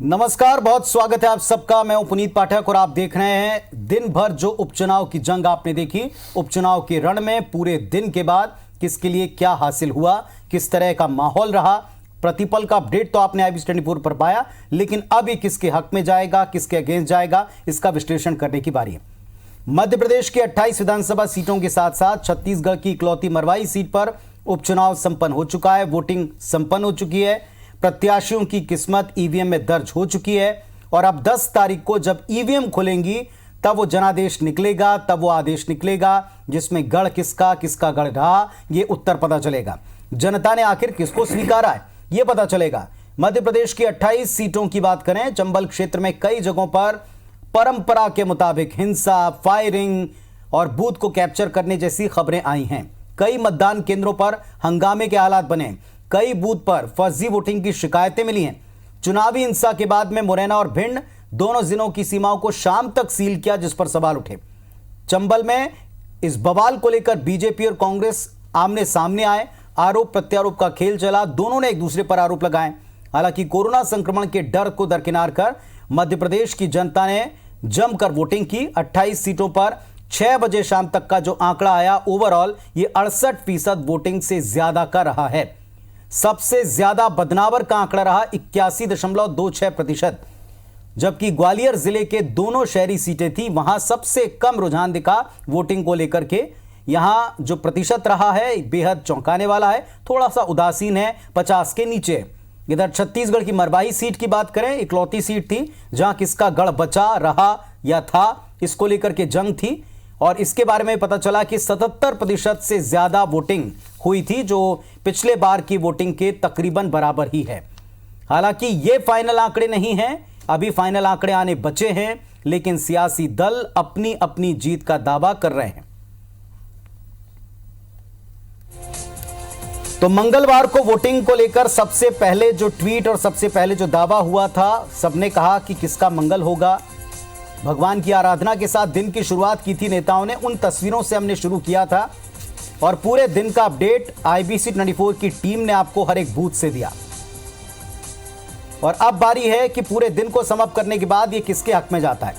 नमस्कार, बहुत स्वागत है आप सबका। मैं हूं पुनीत पाठक और आप देख रहे हैं दिन भर जो उपचुनाव की जंग आपने देखी। उपचुनाव के रण में पूरे दिन के बाद किसके लिए क्या हासिल हुआ, किस तरह का माहौल रहा, प्रतिपल का अपडेट तो आपने IBC24 पर पाया, लेकिन अब ये किसके हक में जाएगा, किसके अगेंस्ट जाएगा, इसका विश्लेषण करने की बारी है। मध्य प्रदेश के 28 विधानसभा सीटों के साथ साथ छत्तीसगढ़ की इकलौती मरवाई सीट पर उपचुनाव संपन्न हो चुका है। वोटिंग संपन्न हो चुकी है। प्रत्याशियों की किस्मत ईवीएम में दर्ज हो चुकी है और अब 10 तारीख को जब ईवीएम खुलेंगी तब वो जनादेश निकलेगा, तब वो आदेश निकलेगा जिसमें गढ़ किसका किसका गढ़ रहा ये उत्तर पता चलेगा। जनता ने आखिर किसको स्वीकारा है ये पता चलेगा। मध्य प्रदेश की 28 सीटों की बात करें, चंबल क्षेत्र में कई जगहों पर परंपरा के मुताबिक हिंसा, फायरिंग और बूथ को कैप्चर करने जैसी खबरें आई हैं। कई मतदान केंद्रों पर हंगामे के हालात बने, कई बूथ पर फर्जी वोटिंग की शिकायतें मिली हैं। चुनावी हिंसा के बाद में मुरैना और भिंड दोनों जिलों की सीमाओं को शाम तक सील किया, जिस पर सवाल उठे। चंबल में इस बवाल को लेकर बीजेपी और कांग्रेस आमने सामने आए। आरोप प्रत्यारोप का खेल चला, दोनों ने एक दूसरे पर आरोप लगाए। हालांकि कोरोना संक्रमण के डर को दरकिनार कर मध्य प्रदेश की जनता ने जमकर वोटिंग की। 28 सीटों पर 6 बजे शाम तक का जो आंकड़ा आया, ओवरऑल ये 68% वोटिंग से ज्यादा का रहा है। सबसे ज्यादा बदनावर का आंकड़ा रहा 81.26%, जबकि ग्वालियर जिले के दोनों शहरी सीटें थी, वहां सबसे कम रुझान दिखा वोटिंग को लेकर के। यहां जो प्रतिशत रहा है बेहद चौंकाने वाला है, थोड़ा सा उदासीन है, 50 के नीचे। इधर छत्तीसगढ़ की मरवाही सीट की बात करें, इकलौती सीट थी जहां किसका गढ़ बचा रहा या था, इसको लेकर के जंग थी और इसके बारे में पता चला कि 77% से ज्यादा वोटिंग हुई थी, जो पिछले बार की वोटिंग के तकरीबन बराबर ही है। हालांकि ये फाइनल आंकड़े नहीं हैं, अभी फाइनल आंकड़े आने बचे हैं, लेकिन सियासी दल अपनी अपनी जीत का दावा कर रहे हैं। तो मंगलवार को वोटिंग को लेकर सबसे पहले जो ट्वीट और सबसे पहले जो दावा हुआ था, सबने कहा कि किसका मंगल होगा। भगवान की आराधना के साथ दिन की शुरुआत की थी नेताओं ने, उन तस्वीरों से हमने शुरू किया था और पूरे दिन का अपडेट IBC24 की टीम ने आपको हर एक बूथ से दिया। और अब बारी है कि पूरे दिन को सम अप करने के बाद ये किसके हक में जाता है।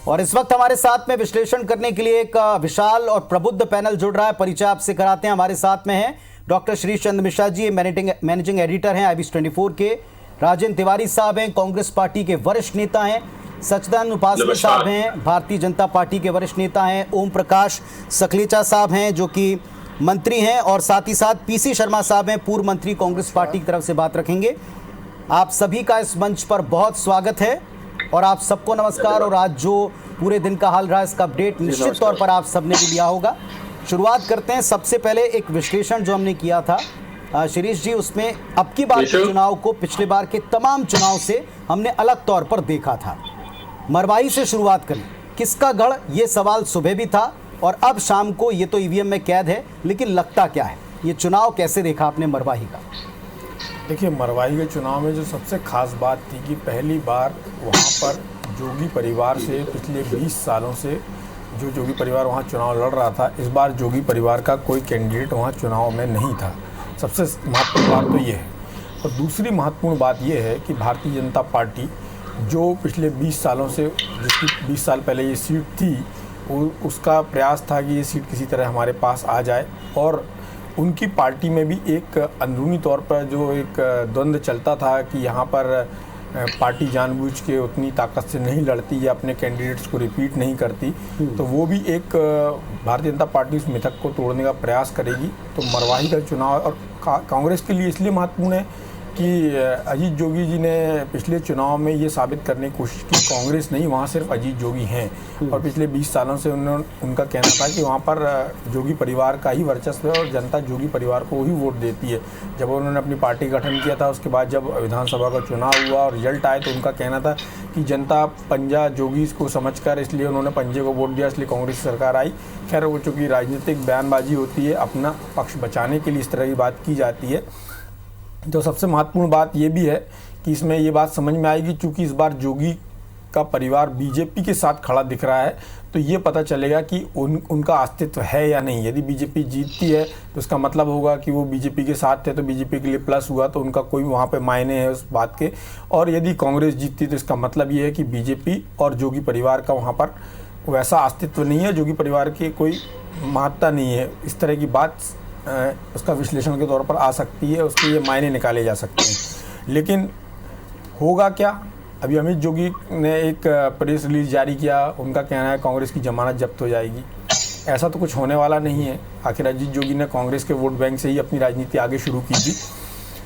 और इस वक्त हमारे साथ में विश्लेषण करने के लिए एक विशाल और प्रबुद्ध पैनल जुड़ रहा है। परिचय आपसे कराते हैं। हमारे साथ में है doctor Shrish Chandra Mishra ji, managing editor हैं IBC24 के। राजेंद्र तिवारी साहब हैं, कांग्रेस पार्टी के वरिष्ठ नेता हैं। सच्चिदानंद उपासने साहब हैं, भारतीय जनता पार्टी के वरिष्ठ नेता हैं। ओम प्रकाश सकलेचा साहब हैं जो कि मंत्री हैं और साथ ही साथ PC शर्मा साहब हैं, पूर्व मंत्री, कांग्रेस पार्टी की तरफ से बात रखेंगे। आप सभी का इस मंच पर बहुत स्वागत है और आप सबको नमस्कार। और आज जो पूरे दिन का हाल रहा इसका अपडेट निश्चित तौर पर आप सबने भी लिया होगा। शुरुआत करते हैं। सबसे पहले एक विश्लेषण जो हमने किया था शिरीष जी, उसमें अब की बार के चुनाव को पिछले बार के तमाम चुनाव से हमने अलग तौर पर देखा था। मरवाही से शुरुआत करें, किसका गढ़, ये सवाल सुबह भी था और अब शाम को ये तो ईवीएम में कैद है, लेकिन लगता क्या है, ये चुनाव कैसे देखा आपने मरवाही का? देखिए, मरवाही के चुनाव में जो सबसे खास बात थी कि पहली बार वहाँ पर जोगी परिवार से पिछले 20 सालों से जो जोगी परिवार वहाँ चुनाव लड़ रहा था, इस बार जोगी परिवार का कोई कैंडिडेट वहाँ चुनाव में नहीं था। सबसे महत्वपूर्ण बात तो ये है। और दूसरी महत्वपूर्ण बात ये है कि भारतीय जनता पार्टी जो पिछले 20 सालों से, जिसकी 20 साल पहले ये सीट थी, उसका प्रयास था कि ये सीट किसी तरह हमारे पास आ जाए। और उनकी पार्टी में भी एक अंदरूनी तौर पर जो एक द्वंद्व चलता था कि यहाँ पर पार्टी जानबूझ के उतनी ताकत से नहीं लड़ती या अपने कैंडिडेट्स को रिपीट नहीं करती, तो वो भी एक भारतीय जनता पार्टी उस मिथक को तोड़ने का प्रयास करेगी। तो मरवाही का चुनाव और कांग्रेस के लिए इसलिए महत्वपूर्ण है कि अजीत जोगी जी ने पिछले चुनाव में ये साबित करने की कोशिश की कांग्रेस नहीं, वहाँ सिर्फ अजीत जोगी हैं। और पिछले 20 सालों से उनका कहना था कि वहाँ पर जोगी परिवार का ही वर्चस्व है और जनता जोगी परिवार को ही वोट देती है। जब उन्होंने अपनी पार्टी गठन किया था, उसके बाद जब विधानसभा का चुनाव हुआ और रिजल्ट आए, तो उनका कहना था कि जनता पंजा जोगी को समझकर, इसलिए उन्होंने पंजे को वोट दिया, इसलिए कांग्रेस सरकार आई। खैर, वो चूँकि राजनीतिक बयानबाजी होती है, अपना पक्ष बचाने के लिए इस तरह की बात की जाती है। तो सबसे महत्वपूर्ण बात ये भी है कि इसमें ये बात समझ में आएगी, चूँकि इस बार जोगी का परिवार बीजेपी के साथ खड़ा दिख रहा है तो ये पता चलेगा कि उनका अस्तित्व है या नहीं। यदि बीजेपी जीतती है तो इसका मतलब होगा कि वो बीजेपी के साथ थे, तो बीजेपी के लिए प्लस हुआ, तो उनका कोई वहाँ पे मायने है उस बात के। और यदि कांग्रेस जीतती तो इसका मतलब ये है कि बीजेपी और जोगी परिवार का वहाँ पर वैसा अस्तित्व नहीं है, जोगी परिवार की कोई महत्ता नहीं है। इस तरह की बात उसका विश्लेषण के तौर पर आ सकती है, उसके ये मायने निकाले जा सकते हैं। लेकिन होगा क्या? अभी अमित जोगी ने एक प्रेस रिलीज जारी किया, उनका कहना है कांग्रेस की जमानत जब्त हो जाएगी। ऐसा तो कुछ होने वाला नहीं है। आखिर अजीत जोगी ने कांग्रेस के वोट बैंक से ही अपनी राजनीति आगे शुरू की थी।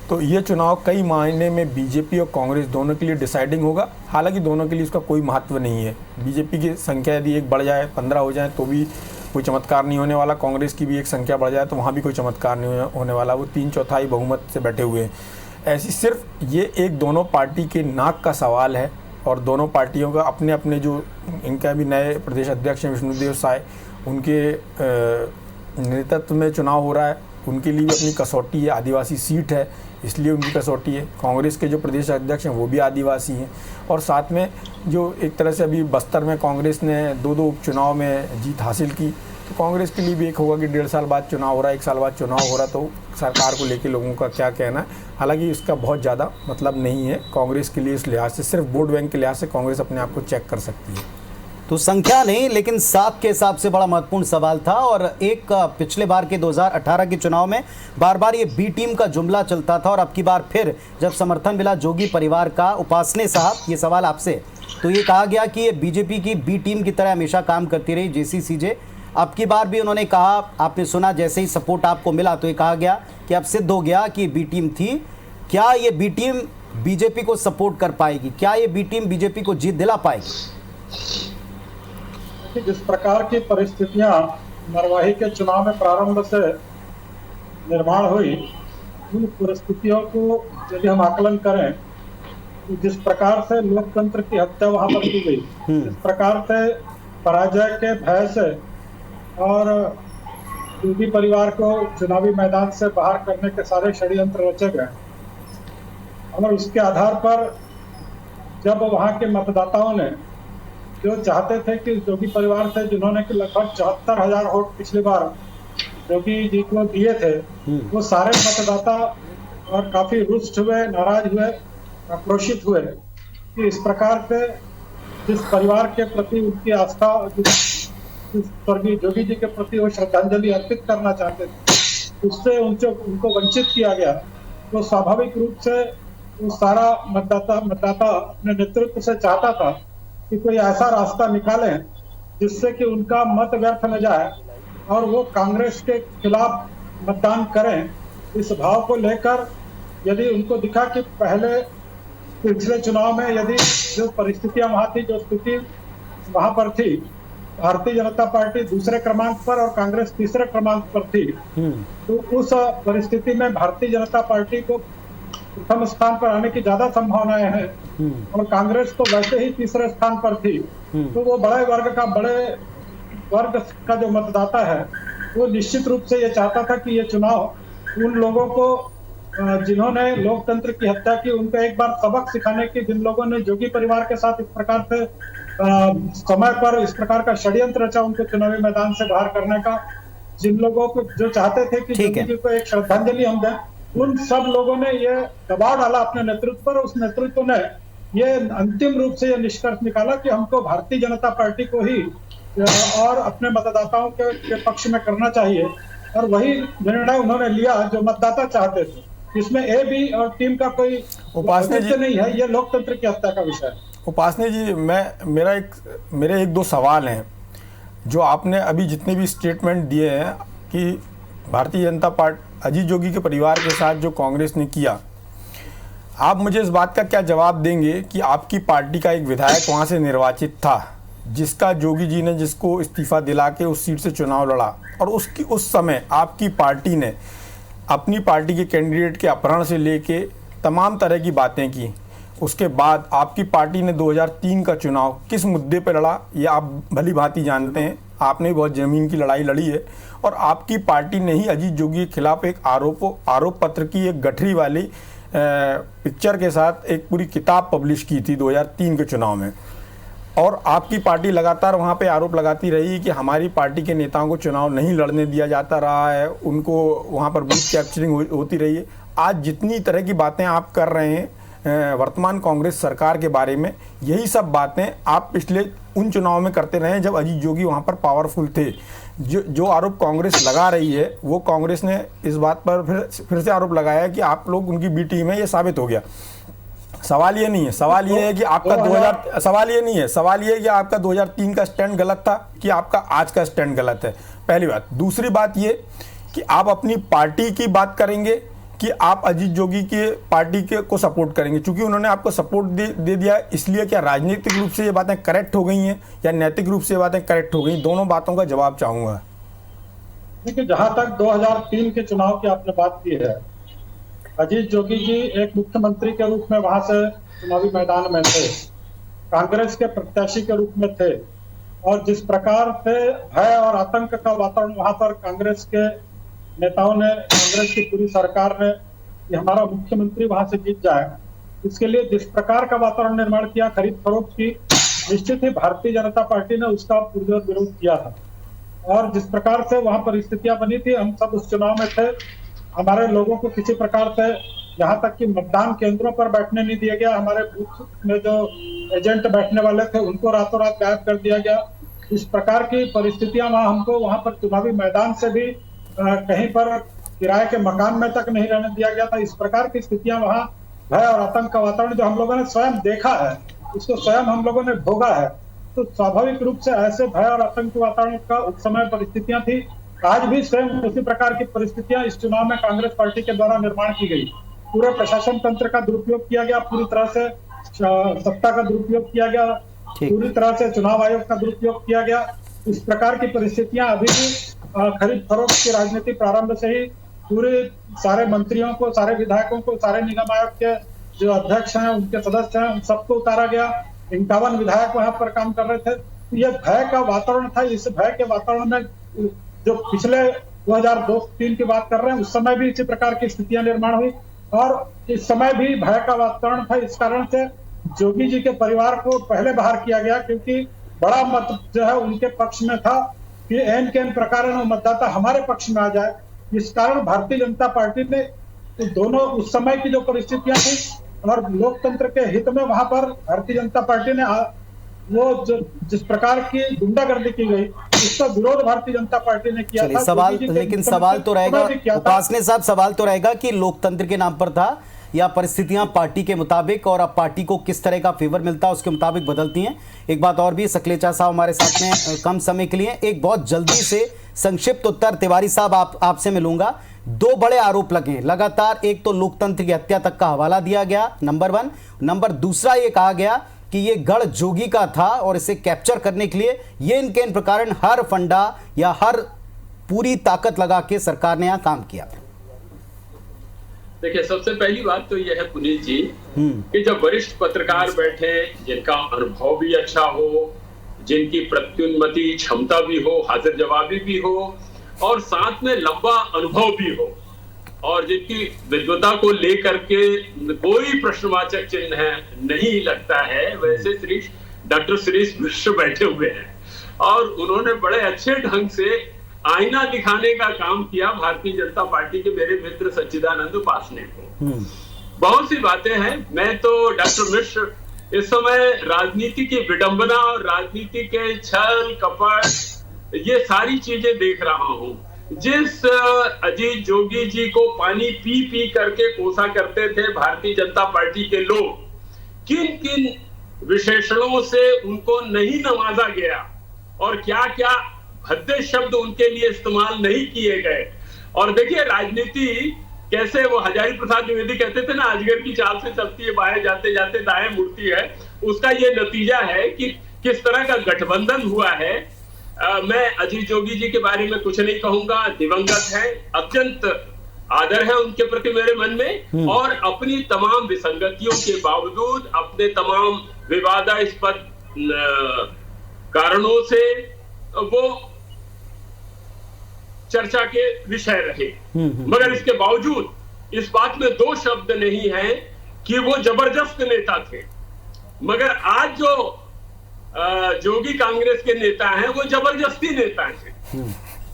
तो ये चुनाव कई मायने में बीजेपी और कांग्रेस दोनों के लिए डिसाइडिंग होगा। हालांकि दोनों के लिए उसका कोई महत्व नहीं है। बीजेपी की संख्या यदि एक बढ़ जाए, 15 हो जाए, तो भी कोई चमत्कार नहीं होने वाला। कांग्रेस की भी एक संख्या बढ़ जाए तो वहाँ भी कोई चमत्कार नहीं होने वाला। वो 3/4 बहुमत से बैठे हुए हैं। ऐसी सिर्फ ये एक दोनों पार्टी के नाक का सवाल है, और दोनों पार्टियों का अपने अपने जो इनका भी नए प्रदेश अध्यक्ष हैं विष्णुदेव साय, उनके नेतृत्व में चुनाव हो रहा है। उनके लिए भी अपनी कसौटी है, आदिवासी सीट है इसलिए उनकी कसौटी है। कांग्रेस के जो प्रदेश अध्यक्ष हैं वो भी आदिवासी हैं, और साथ में जो एक तरह से अभी बस्तर में कांग्रेस ने 2 उपचुनाव में जीत हासिल की, तो कांग्रेस के लिए भी एक होगा कि 1.5 साल बाद चुनाव हो रहा है, 1 साल बाद चुनाव हो रहा है, तो सरकार को लेके लोगों का क्या कहना है। हालांकि इसका बहुत ज़्यादा मतलब नहीं है कांग्रेस के लिए। इस लिहाज से सिर्फ वोट बैंक के लिहाज से कांग्रेस अपने आप को चेक कर सकती है। तो संख्या नहीं, लेकिन साख के हिसाब से बड़ा महत्वपूर्ण सवाल था। और एक पिछले बार के 2018 के चुनाव में बार बार ये बी टीम का जुमला चलता था, और अब की बार फिर जब समर्थन मिला जोगी परिवार का, उपासने साहब ये सवाल आपसे, तो ये कहा गया कि ये बीजेपी की बी टीम की तरह हमेशा काम करती रही JCCJ। अब की बार भी उन्होंने कहा, आपने सुना जैसे ही सपोर्ट आपको मिला तो ये कहा गया कि अब सिद्ध हो गया कि बी टीम थी। क्या ये बी टीम बीजेपी को सपोर्ट कर पाएगी? क्या ये बी टीम बीजेपी को जीत दिला पाएगी? जिस प्रकार की परिस्थितियां मरवाही के चुनाव में प्रारंभ से निर्माण हुई, उन परिस्थितियों को यदि हम आकलन करें तो जिस प्रकार से लोकतंत्र की हत्या वहां पर की गई, जिस प्रकार से पराजय के भय से और योगी परिवार को चुनावी मैदान से बाहर करने के सारे षड्यंत्र रचे गए, और उसके आधार पर जब वहां के मतदाताओं ने जो चाहते थे कि जोगी परिवार से, जिन्होंने कि लगभग 74,000 वोट पिछली बार जोगी जी को दिए थे, वो सारे मतदाता और काफी रुष्ट हुए, नाराज हुए, आक्रोशित हुए कि इस प्रकार से जिस परिवार के प्रति उनकी आस्था, स्वर्गीय जोगी जी के प्रति वो श्रद्धांजलि अर्पित करना चाहते थे, उससे उनको वंचित किया गया। तो स्वाभाविक रूप से वो सारा मतदाता अपने नेतृत्व से चाहता था कि कोई ऐसा रास्ता निकालें जिससे कि उनका मत व्यर्थ न जाए और वो कांग्रेस के खिलाफ मतदान करें। इस भाव को लेकर यदि उनको दिखा कि पहले पिछले चुनाव में यदि जो परिस्थितियां वहां थी, जो स्थिति वहां पर थी, भारतीय जनता पार्टी दूसरे क्रमांक पर और कांग्रेस तीसरे क्रमांक पर थी, तो उस परिस्थिति में भारतीय जनता पार्टी को प्रथम स्थान पर आने की ज्यादा संभावनाएं हैं, और कांग्रेस तो वैसे ही तीसरे स्थान पर थी। तो वो बड़े वर्ग का जो मतदाता है वो निश्चित रूप से ये चाहता था कि ये चुनाव उन लोगों को जिन्होंने लोकतंत्र की हत्या की, उनको एक बार सबक सिखाने की, जिन लोगों ने जोगी परिवार के साथ इस प्रकार से समय पर इस प्रकार का षड्यंत्र रचा उनको चुनावी मैदान से बाहर करने का, जिन लोगों को जो चाहते थे कि जोगी जी को एक श्रद्धांजलि हम दें, उन सब लोगों ने ये दबाव डाला अपने नेतृत्व पर। उस नेतृत्व ने ये अंतिम रूप से ये निष्कर्ष निकाला कि हमको भारतीय जनता पार्टी को ही और अपने मतदाताओं के पक्ष में करना चाहिए, और वही निर्णय उन्होंने लिया जो मतदाता चाहते थे। इसमें ए बी और टीम का कोई उपासने जी नहीं है, ये लोकतंत्र की हत्या का विषय है। उपासने जी, मेरे एक दो सवाल हैं जो आपने अभी जितने भी स्टेटमेंट दिए हैं कि भारतीय जनता पार्टी अजीत जोगी के परिवार के साथ जो कांग्रेस ने किया, आप मुझे इस बात का क्या जवाब देंगे कि आपकी पार्टी का एक विधायक वहां से निर्वाचित था, जिसका जोगी जी ने जिसको इस्तीफा दिला के उस सीट से चुनाव लड़ा, और उस समय आपकी पार्टी ने अपनी पार्टी के कैंडिडेट के अपहरण से लेके तमाम तरह की बातें की। उसके बाद आपकी पार्टी ने 2003 का चुनाव किस मुद्दे पर लड़ा ये आप भली भांति जानते हैं। आपने भी बहुत ज़मीन की लड़ाई लड़ी है, और आपकी पार्टी ने ही अजीत जोगी के खिलाफ एक आरोप पत्र की एक गठरी वाली पिक्चर के साथ एक पूरी किताब पब्लिश की थी 2003 के चुनाव में। और आपकी पार्टी लगातार वहाँ पे आरोप लगाती रही कि हमारी पार्टी के नेताओं को चुनाव नहीं लड़ने दिया जाता रहा है, उनको वहाँ पर बूथ कैप्चरिंग होती रही है। आज जितनी तरह की बातें आप कर रहे हैं वर्तमान कांग्रेस सरकार के बारे में, यही सब बातें आप पिछले उन चुनाव में करते रहे जब अजीत जोगी वहाँ पर पावरफुल थे। जो आरोप कांग्रेस लगा रही है वो कांग्रेस ने इस बात पर फिर से आरोप लगाया कि आप लोग उनकी बी टीम है, ये साबित हो गया। सवाल ये नहीं है, सवाल ये है कि आपका सवाल ये नहीं है, सवाल ये है कि आपका 2003 का स्टैंड गलत था कि आपका आज का स्टैंड गलत है, पहली बात। दूसरी बात ये कि आप अपनी पार्टी की बात करेंगे कि आप अजीत जोगी के पार्टी के को सपोर्ट करेंगे, क्योंकि उन्होंने आपको सपोर्ट दे दिया, इसलिए क्या राजनीतिक रूप से ये बातें करेक्ट हो गई हैं या नैतिक रूप से ये बातें करेक्ट हो गई? दोनों बातों का जवाब चाहूंगा। देखिए, जहां तक 2003 के चुनाव की आपने बात की है, अजीत जोगी जी एक मुख्यमंत्री के रूप में वहां से चुनावी मैदान में थे, कांग्रेस के प्रत्याशी के रूप में थे, और जिस प्रकार से भय और आतंक का वातावरण वहां पर कांग्रेस के नेताओं ने, कांग्रेस की पूरी सरकार ने कि हमारा मुख्यमंत्री वहां से जीत जाए, इसके लिए जिस प्रकार का वातावरण निर्माण किया खरीद फरोख्त की, निश्चित ही भारतीय जनता पार्टी ने उसका पुरजोर विरोध किया था। और जिस प्रकार से वहां परिस्थितियां बनी थी, हम सब उस चुनाव में थे, हमारे लोगों को किसी प्रकार से यहाँ तक कि मतदान केंद्रों पर बैठने नहीं दिया गया, हमारे बूथ में जो एजेंट बैठने वाले थे उनको रातों रात गायब कर दिया गया। इस प्रकार की परिस्थितियां हमको वहां पर चुनावी मैदान से भी कहीं पर किराए के मकान में तक नहीं रहने दिया गया था। इस प्रकार की स्थितियां वहां, भय और आतंक का वातावरण जो हम लोगों ने स्वयं देखा है, उसको स्वयं हम लोगों ने भोगा है, तो स्वाभाविक रूप से ऐसे भय और आतंक वातावरण का उस समय परिस्थितियां थी। आज भी स्वयं उसी प्रकार की परिस्थितियां इस चुनाव में कांग्रेस पार्टी के द्वारा निर्माण की गई। पूरे प्रशासन तंत्र का दुरुपयोग किया गया, पूरी तरह से सत्ता का दुरुपयोग किया गया, पूरी तरह से चुनाव आयोग का दुरुपयोग किया गया। इस प्रकार की परिस्थितियां अभी भी खरीद फरोख्त की राजनीति प्रारंभ से ही पूरे सारे मंत्रियों को, सारे विधायकों को, सारे निगम आयोग के जो अध्यक्ष हैं, उनके सदस्य हैं, उन सबको उतारा गया। 51 विधायक वहां पर काम कर रहे थे। तो यह भय का वातावरण था। इस भय के वातावरण में जो पिछले 2002-03 की बात कर रहे हैं, उस समय भी इसी प्रकार की स्थितियां निर्माण हुई और इस समय भी भय का वातावरण था। इस कारण से जोगी जी के परिवार को पहले बाहर किया गया, क्योंकि बड़ा मत जो है उनके पक्ष में था कि एन के एन प्रकार मतदाता हमारे पक्ष में आ जाए। इस कारण भारतीय जनता पार्टी ने तो दोनों उस समय की जो परिस्थितियां थी और लोकतंत्र के हित में वहां पर भारतीय जनता पार्टी ने वो जो जिस प्रकार की गुंडागर्दी की गई, उसका विरोध भारतीय जनता पार्टी ने किया था। सवाल, लेकिन सवाल तो रहेगा उपासने साहब, सवाल तो रहेगा कि लोकतंत्र के नाम पर था या परिस्थितियां पार्टी के मुताबिक, और अब पार्टी को किस तरह का फेवर मिलता है उसके मुताबिक बदलती हैं। एक बात और भी, सकलेचा साहब हमारे साथ में कम समय के लिए, एक बहुत जल्दी से संक्षिप्त उत्तर तिवारी साहब आपसे मिलूंगा। 2 बड़े आरोप लगे लगातार, एक तो लोकतंत्र की हत्या तक का हवाला दिया गया, नंबर 1। नंबर दूसरा ये कहा गया कि ये गढ़ जोगी का था और इसे कैप्चर करने के लिए ये इनके इन प्रकार हर फंडा या हर पूरी ताकत लगा के सरकार ने यहां काम किया। देखिए, सबसे पहली बात तो यह है पुनीत जी कि जब वरिष्ठ पत्रकार बैठे, जिनका अनुभव भी अच्छा हो, जिनकी प्रत्युन्नति क्षमता भी हो, हाजिर जवाबी भी हो और साथ में लंबा अनुभव भी हो, और जिनकी विद्वता को लेकर के कोई प्रश्नवाचक चिन्ह नहीं लगता है, वैसे डॉक्टर श्रीश मिश्र बैठे हुए हैं और उन्होंने बड़े अच्छे ढंग से आईना दिखाने का काम किया भारतीय जनता पार्टी के मेरे मित्र सच्चिदानंद उपासने को। बहुत सी बातें हैं। मैं तो डॉक्टर मिश्र इस समय राजनीति की विडंबना और राजनीति के छल कपट, ये सारी चीजें देख रहा हूं। जिस अजीत जोगी जी को पानी पी पी करके कोसा करते थे भारतीय जनता पार्टी के लोग, किन किन विशेषणों से उनको नहीं नवाजा गया और क्या क्या भद्दे शब्द उनके लिए इस्तेमाल नहीं किए गए। और देखिए, राजनीति कैसे, वो हजारी प्रसाद द्विवेदी कहते थे ना, अजगर की चाल से चलती है, बाएं जाते जाते दाएं मुड़ती है। उसका ये नतीजा है कि किस तरह का गठबंधन हुआ है। मैं अजीत जोगी जी के बारे में कुछ नहीं कहूंगा, दिवंगत है, अत्यंत आदर है उनके प्रति मेरे मन में, और अपनी तमाम विसंगतियों के बावजूद, अपने तमाम विवादास्पद कारणों से वो चर्चा के विषय रहे, मगर इसके बावजूद इस बात में 2 शब्द नहीं है कि वो जबरदस्त नेता थे। मगर आज जो जोगी कांग्रेस के नेता हैं, वो जबरदस्ती नेता हैं।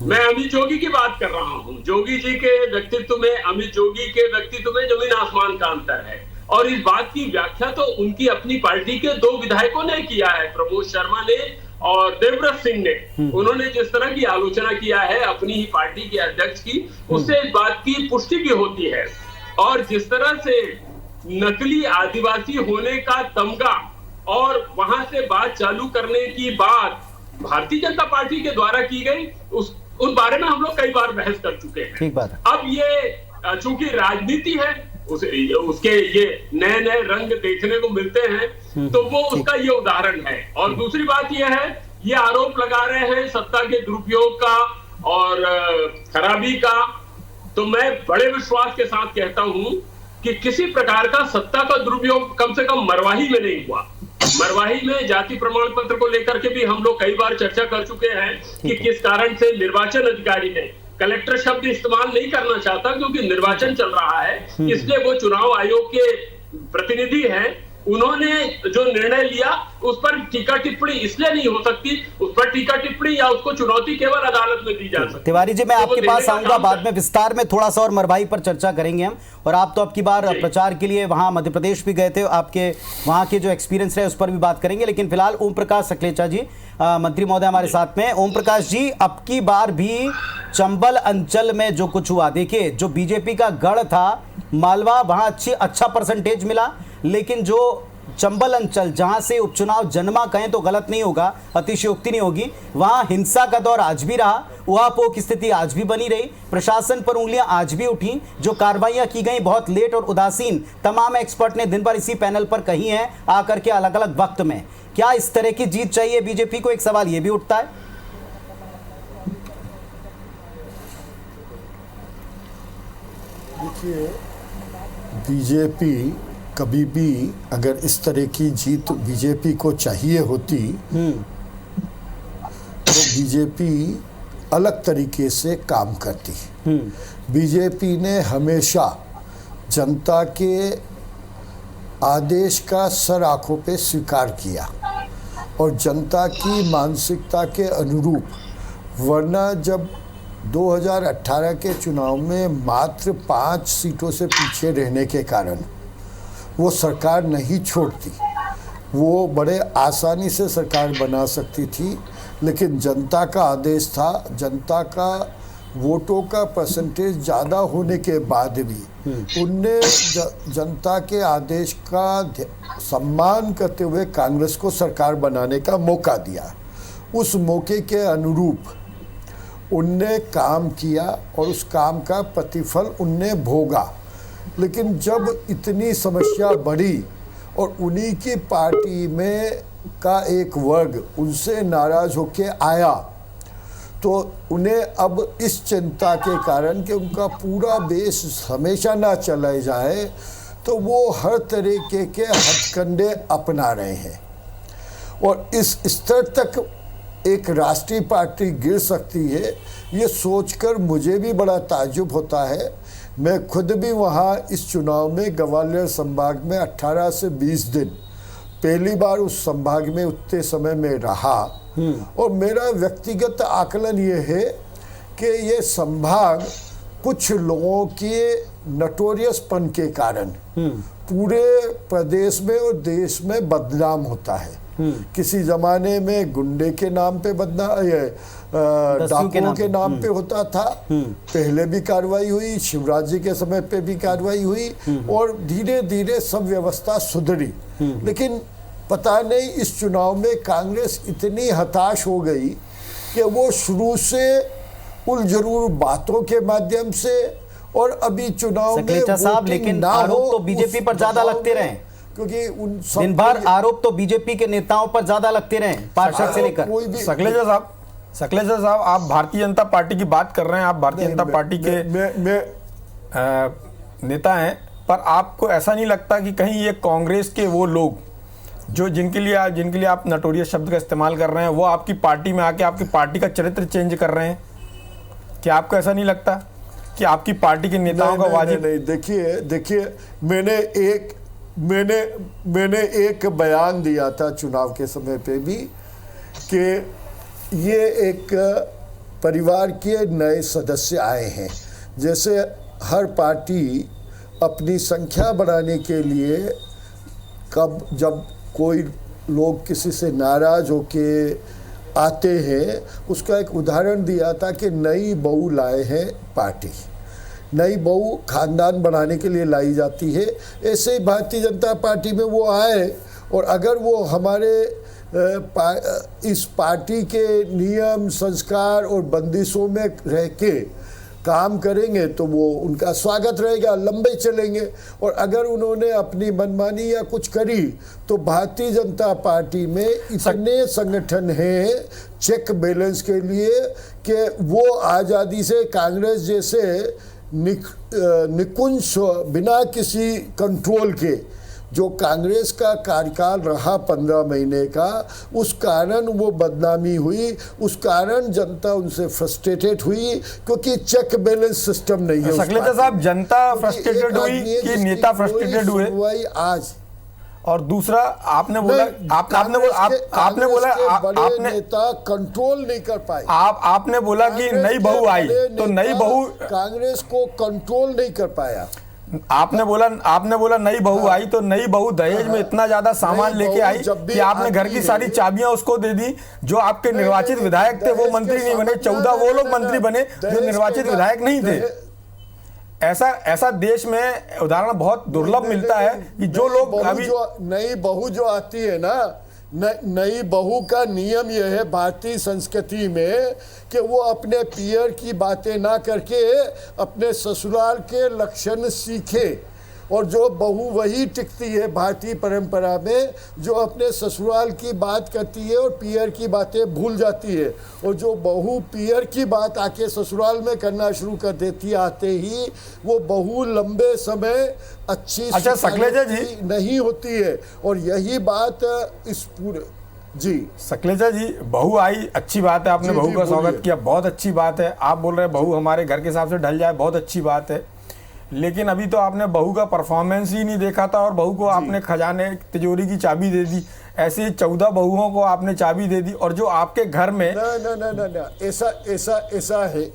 मैं अमित जोगी की बात कर रहा हूं। जोगी जी के व्यक्तित्व में, अमित जोगी के व्यक्तित्व में जमीन आसमान का अंतर है। और इस बात की व्याख्या तो उनकी अपनी पार्टी के 2 विधायकों ने किया है, प्रमोद शर्मा ने और देवव्रत सिंह ने। उन्होंने जिस तरह की आलोचना किया है अपनी ही पार्टी के अध्यक्ष की, उससे इस बात की पुष्टि भी होती है। और जिस तरह से नकली आदिवासी होने का तमगा और वहां से बात चालू करने की बात भारतीय जनता पार्टी के द्वारा की गई, उस बारे में हम लोग कई बार बहस कर चुके हैं। ठीक बात है। अब ये चूंकि राजनीति है, उसके ये नए नए रंग देखने को मिलते हैं, तो वो उसका ये उदाहरण है। और दूसरी बात ये है, ये आरोप लगा रहे हैं सत्ता के दुरुपयोग का और खराबी का, तो मैं बड़े विश्वास के साथ कहता हूं कि किसी प्रकार का सत्ता का दुरुपयोग कम से कम मरवाही में नहीं हुआ। मरवाही में जाति प्रमाण पत्र को लेकर के भी हम लोग कई बार चर्चा कर चुके हैं कि किस कारण से निर्वाचन अधिकारी ने, कलेक्टर शब्द इस्तेमाल नहीं करना चाहता क्योंकि निर्वाचन चल रहा है, इसलिए वो चुनाव आयोग के प्रतिनिधि हैं, उन्होंने जो निर्णय लिया उस पर टीका टिप्पणी इसलिए नहीं हो सकती, उस पर टीका टिप्पणी या उसको चुनौती केवल अदालत में दी जा सकती है। तिवारी जी, मैं तो आपके पास आऊंगा बाद में, विस्तार में थोड़ा सा और मरवाही पर चर्चा करेंगे हम। और आप तो अब की बार प्रचार के लिए वहां मध्य प्रदेश भी गए थे, आपके वहां के जो एक्सपीरियंस रहे उस पर भी बात करेंगे। लेकिन फिलहाल ओम प्रकाश सकलेचा जी, मंत्री महोदय हमारे साथ में। ओम प्रकाश जी, अब की बार भी चंबल अंचल में जो कुछ हुआ, देखिए जो बीजेपी का गढ़ था मालवा, वहां अच्छा परसेंटेज मिला, लेकिन जो चंबल अंचल जहां से उपचुनाव जन्मा कहें तो गलत नहीं होगा, अतिशयोक्ति नहीं होगी, वहां हिंसा का दौर आज भी रहा, उहापोह की स्थिति आज भी बनी रही, प्रशासन पर उंगलियां आज भी उठी, जो कार्रवाइयां की गई बहुत लेट और उदासीन, तमाम एक्सपर्ट ने दिन भर इसी पैनल पर कही हैं आकर के अलग अलग वक्त में। क्या इस तरह की जीत चाहिए बीजेपी को? एक सवाल यह भी उठता है। देखिए, बीजेपी कभी भी अगर इस तरह की जीत बीजेपी को चाहिए होती तो बीजेपी अलग तरीके से काम करती। बीजेपी ने हमेशा जनता के आदेश का सर आंखों पे स्वीकार किया और जनता की मानसिकता के अनुरूप, वरना जब 2018 के चुनाव में मात्र 5 सीटों से पीछे रहने के कारण वो सरकार नहीं छोड़ती, वो बड़े आसानी से सरकार बना सकती थी, लेकिन जनता का आदेश था। जनता का वोटों का परसेंटेज ज़्यादा होने के बाद भी उनने जनता के आदेश का सम्मान करते हुए कांग्रेस को सरकार बनाने का मौका दिया। उस मौके के अनुरूप उनने काम किया और उस काम का प्रतिफल उनने भोगा। लेकिन जब इतनी समस्या बढ़ी और उन्हीं की पार्टी में का एक वर्ग उनसे नाराज होके आया, तो उन्हें अब इस चिंता के कारण कि उनका पूरा बेस हमेशा ना चला जाए, तो वो हर तरीके के हथकंडे अपना रहे हैं। और इस स्तर तक एक राष्ट्रीय पार्टी गिर सकती है, ये सोचकर मुझे भी बड़ा ताज्जुब होता है। मैं खुद भी वहाँ इस चुनाव में ग्वालियर संभाग में 18 से 20 दिन पहली बार उस संभाग में उतने समय में रहा, और मेरा व्यक्तिगत आकलन ये है कि ये संभाग कुछ लोगों के नटोरियसपन के कारण पूरे प्रदेश में और देश में बदनाम होता है। किसी जमाने में गुंडे के नाम पे बदनाम, डाकुओं के नाम पे होता था, पहले भी कार्रवाई हुई, शिवराज जी के समय पे भी कार्रवाई हुई, और धीरे धीरे सब व्यवस्था सुधरी। लेकिन पता नहीं इस चुनाव में कांग्रेस इतनी हताश हो गई कि वो शुरू से उलझुल बातों के माध्यम से, और अभी चुनाव में साहब, लेकिन आरोप तो बीजेपी पर ज्यादा लगते रहे, क्योंकि उन दिन भर आरोप तो बीजेपी के नेताओं पर ज्यादा लगते रहे, पार्षद से लेकर। सकलेचा साहब, आप भारतीय जनता पार्टी की बात कर रहे हैं, आप भारतीय जनता पार्टी के नेता हैं, पर आपको ऐसा नहीं लगता कि कहीं ये कांग्रेस के वो लोग जो जिनके लिए आप नटोरियस शब्द का इस्तेमाल कर रहे हैं, वो आपकी पार्टी में आके आपकी पार्टी का चरित्र चेंज कर रहे हैं? क्या आपको ऐसा नहीं लगता कि आपकी पार्टी के नेताओं का वाजिब? नहीं, देखिए मैंने एक बयान दिया था चुनाव के समय पे भी कि ये एक परिवार के नए सदस्य आए हैं। जैसे हर पार्टी अपनी संख्या बढ़ाने के लिए जब कोई लोग किसी से नाराज होके आते हैं, उसका एक उदाहरण दिया था कि नई बहू लाए हैं पार्टी। नई बहू खानदान बढ़ाने के लिए लाई जाती है। ऐसे ही भारतीय जनता पार्टी में वो आए, और अगर वो हमारे इस पार्टी के नियम, संस्कार और बंदिशों में रह के काम करेंगे तो वो उनका स्वागत रहेगा, लंबे चलेंगे। और अगर उन्होंने अपनी मनमानी या कुछ करी तो भारतीय जनता पार्टी में इतने संगठन हैं चेक बैलेंस के लिए कि वो आज़ादी से कांग्रेस जैसे निकुंज बिना किसी कंट्रोल के जो कांग्रेस का कार्यकाल रहा 15 महीने का, उस कारण वो बदनामी हुई, उस कारण जनता उनसे फ्रस्ट्रेटेड हुई, क्योंकि चेक बैलेंस सिस्टम नहीं है। सकलेचा साहब, जनता फ्रस्ट्रेटेड हुई कि नेता फ्रस्ट्रेटेड हुए आज? और दूसरा आपने बोला आपने नेता कंट्रोल नहीं कर पाए। आपने बोला कि नई बहू आई तो नई बहू कांग्रेस को कंट्रोल नहीं कर पाया। आपने बोला नई बहू आई तो नई बहू दहेज में इतना ज्यादा सामान लेके आई कि आपने घर की सारी चाबियां उसको दे दी। जो आपके निर्वाचित विधायक थे वो मंत्री नहीं बने, 14 वो लोग मंत्री बने जो निर्वाचित विधायक नहीं थे। ऐसा देश में उदाहरण बहुत दुर्लभ मिलता है कि जो लोग अभी नई बहू जो आती है ना, नई बहू का नियम यह है भारतीय संस्कृति में कि वो अपने पियर की बातें ना करके अपने ससुराल के लक्षण सीखे, और जो बहू वही टिकती है भारतीय परंपरा में जो अपने ससुराल की बात करती है और पियर की बातें भूल जाती है। और जो बहू पियर की बात आके ससुराल में करना शुरू कर देती है आते ही, वो बहू लंबे समय अच्छी सकलेजा जी नहीं होती है। और यही बात इस पूरे जी सकलेजा जी, बहू आई अच्छी बात है, आपने बहू का स्वागत किया, बहुत अच्छी बात है। आप बोल रहे हैं बहू हमारे घर के हिसाब से ढल जाए, बहुत अच्छी बात है। लेकिन अभी तो आपने बहू का परफॉर्मेंस ही नहीं देखा था और बहू को आपने खजाने तिजोरी की चाबी दे दी। ऐसे 14 बहुओं को आपने चाबी दे दी, और जो आपके घर में ना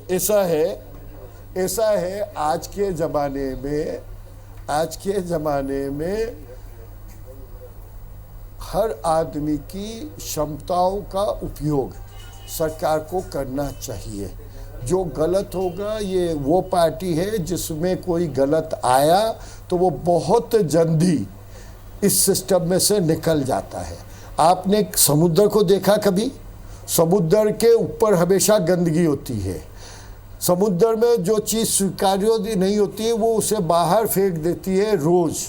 ऐसा है आज के जमाने में हर आदमी की क्षमताओं का उपयोग सरकार को करना चाहिए। जो गलत होगा, ये वो पार्टी है जिसमें कोई गलत आया तो वो बहुत जल्दी इस सिस्टम में से निकल जाता है। आपने समुद्र को देखा कभी? समुद्र के ऊपर हमेशा गंदगी होती है। समुद्र में जो चीज़ स्वीकार्य नहीं होती है वो उसे बाहर फेंक देती है रोज़।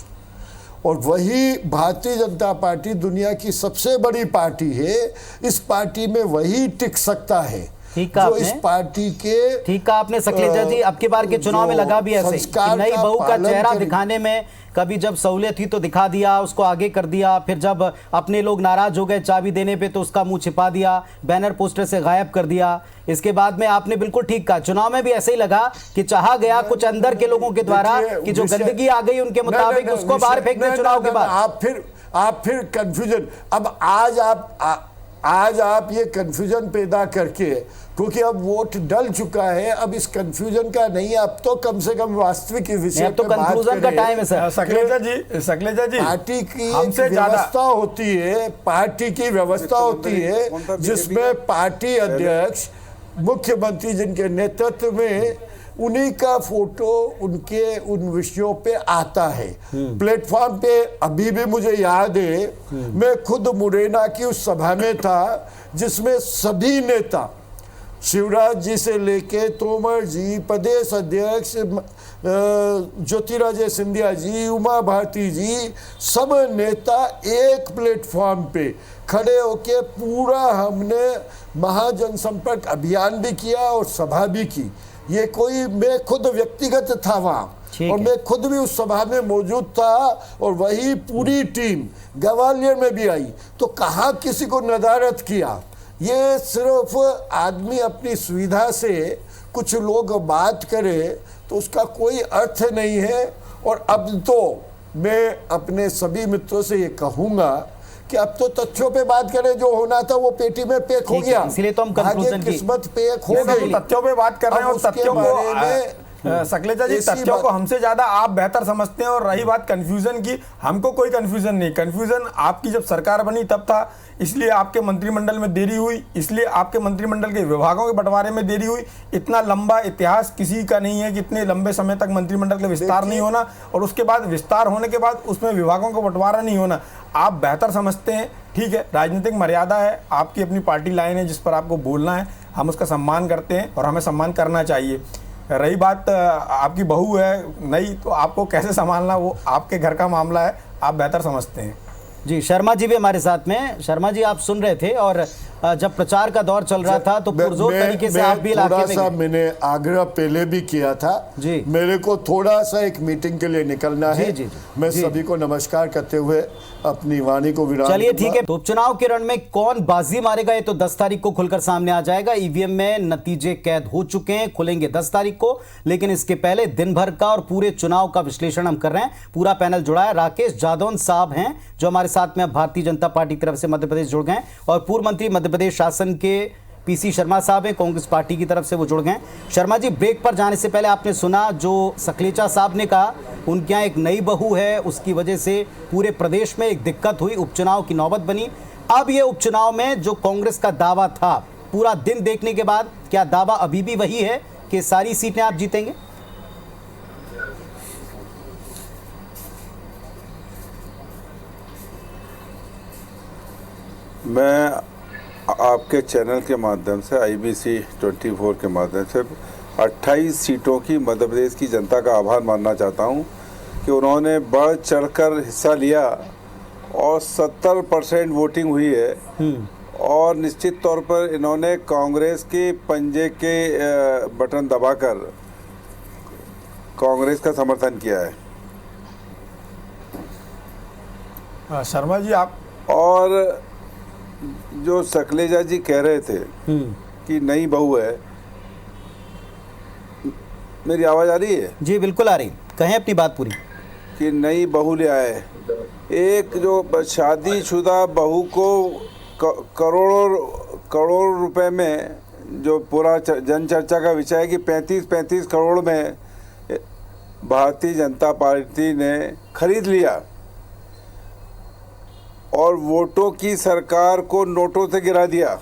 और वही भारतीय जनता पार्टी दुनिया की सबसे बड़ी पार्टी है। इस पार्टी में वही टिक सकता है जो इस पार्टी के। ठीक है आपने सकलेजा जी, अब की बार के चुनाव में लगा भी ऐसे कि नई बहू का चेहरा दिखाने में कभी जब सहूलियत थी तो दिखा दिया, उसको आगे कर दिया, फिर जब अपने लोग नाराज हो गए चाबी देने पे तो उसका मुंह छिपा दिया, बैनर पोस्टर से गायब कर दिया। इसके बाद में आपने बिल्कुल ठीक कहा, चुनाव में भी ऐसे ही लगा कि चाहा गया कुछ अंदर के लोगों के द्वारा कि जो गंदगी आ गई उनके मुताबिक उसको बाहर फेंक दें चुनाव के बाद। आप फिर कंफ्यूजन, अब आज आप ये कंफ्यूजन पैदा करके, क्योंकि अब वोट डल चुका है, अब इस कंफ्यूजन का नहीं, अब तो कम से कम वास्तविक विषय तो कंफ्यूजन का टाइम है सर। सकलेजा जी पार्टी की व्यवस्था होती है, पार्टी की व्यवस्था होती है जिसमें पार्टी अध्यक्ष, मुख्यमंत्री जिनके नेतृत्व में, उन्हीं का फोटो उनके उन विषयों पे आता है प्लेटफॉर्म पे। अभी भी मुझे याद है, मैं खुद मुरैना की उस सभा में था जिसमें सभी नेता, शिवराज जी से लेके तोमर जी, प्रदेश अध्यक्ष ज्योतिरादित्य सिंधिया जी, उमा भारती जी, सब नेता एक प्लेटफॉर्म पे खड़े होके पूरा हमने महाजनसंपर्क अभियान भी किया और सभा भी की। ये कोई, मैं खुद व्यक्तिगत था वहाँ और मैं खुद भी उस सभा में मौजूद था, और वही पूरी टीम ग्वालियर में भी आई। तो कहाँ किसी को नदारत किया? ये सिर्फ आदमी अपनी सुविधा से कुछ लोग बात करे तो उसका कोई अर्थ नहीं है। और अब तो मैं अपने सभी मित्रों से ये कहूँगा कि अब तो तथ्यों पे बात करें, जो होना था वो पेटी में पैक हो गया, इसलिए तो हम कंक्लूजन की किस्मत पैक हो गई। तथ्यों पे बात कर रहे हैं और तथ्यों को सकलेचा जी, तथ्यों को हमसे ज्यादा आप बेहतर समझते हैं। और रही बात कंफ्यूजन की, हमको कोई कंफ्यूजन नहीं। कंफ्यूजन आपकी जब सरकार बनी तब था, इसलिए आपके मंत्रिमंडल में देरी हुई, इसलिए आपके मंत्रिमंडल के विभागों के बंटवारे में देरी हुई। इतना लंबा इतिहास किसी का नहीं है कि इतने लंबे समय तक मंत्रिमंडल का विस्तार नहीं होना और उसके बाद विस्तार होने के बाद उसमें विभागों का बंटवारा नहीं होना। आप बेहतर समझते हैं, ठीक है, राजनीतिक मर्यादा है, आपकी अपनी पार्टी लाइन है जिस पर आपको बोलना है, हम उसका सम्मान करते हैं और हमें सम्मान करना चाहिए। रही बात आपकी बहू है नई, तो आपको कैसे संभालना वो आपके घर का मामला है, आप बेहतर समझते हैं। जी, शर्मा जी भी हमारे साथ में। शर्मा जी, आप सुन रहे थे और जब प्रचार का दौर चल रहा था तो पुरजोर तरीके से आप भी इलाके में गए। मैंने आग्रह पहले भी किया था जी, मेरे को थोड़ा सा एक मीटिंग के लिए निकलना है। जी, मैं सभी को नमस्कार करते हुए अपनी वाणी को विराम। चलिए ठीक है। तो उपचुनाव के रण में कौन बाजी मारेगा ये तो 10 तारीख को खुलकर सामने आ जाएगा। ईवीएम में नतीजे कैद हो चुके हैं, खुलेंगे 10 तारीख को, लेकिन इसके पहले दिन भर का और पूरे चुनाव का विश्लेषण हम कर रहे हैं। पूरा पैनल जुड़ा है। राकेश जादौन साहब हैं जो हमारे साथ में भारतीय जनता पार्टी की तरफ से मध्य प्रदेश जुड़ गए, और पूर्व मंत्री मध्य प्रदेश शासन के पीसी शर्मा साहब हैं, कांग्रेस पार्टी की तरफ से वो जुड़ गए। शर्मा जी, ब्रेक पर जाने से पहले आपने सुना जो सकलेचा साहब ने कहा, उनके यहाँ एक नई बहू है, उसकी वजह से पूरे प्रदेश में एक दिक्कत हुई, उपचुनाव की नौबत बनी। अब ये उपचुनाव में जो कांग्रेस का दावा था, पूरा दिन देखने के बाद क्या दावा अभी भी वही है कि सारी सीटें आप जीतेंगे? मैं आपके चैनल के माध्यम से IBC 24 के माध्यम से 28 सीटों की मध्य प्रदेश की जनता का आभार मानना चाहता हूं कि उन्होंने बढ़ चढ़कर हिस्सा लिया और 70% वोटिंग हुई है और निश्चित तौर पर इन्होंने कांग्रेस के पंजे के बटन दबाकर कांग्रेस का समर्थन किया है। शर्मा जी, आप और जो सकलेजा जी कह रहे थे कि नई बहू है, मेरी आवाज आ रही है? जी बिल्कुल आ रही, कहें अपनी बात पूरी। कि नई बहू ले आए, एक जो शादीशुदा बहू को करोड़ों रुपए में, जो पूरा जन चर्चा का विषय है कि 35 करोड़ में भारतीय जनता पार्टी ने खरीद लिया और वोटों की सरकार को नोटों से गिरा दिया।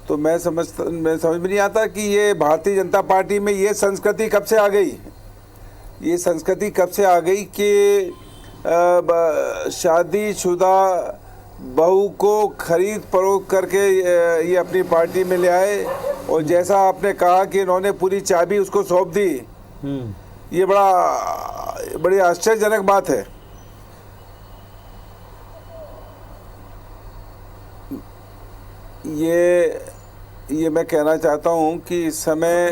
तो मैं समझ में नहीं आता कि ये भारतीय जनता पार्टी में ये संस्कृति कब से आ गई। ये संस्कृति कब से आ गई कि शादीशुदा बहू को खरीद फरोख्त करके ये अपनी पार्टी में ले आए, और जैसा आपने कहा कि इन्होंने पूरी चाबी उसको सौंप दी, ये बड़ी आश्चर्यजनक बात है। ये मैं कहना चाहता हूं कि इस समय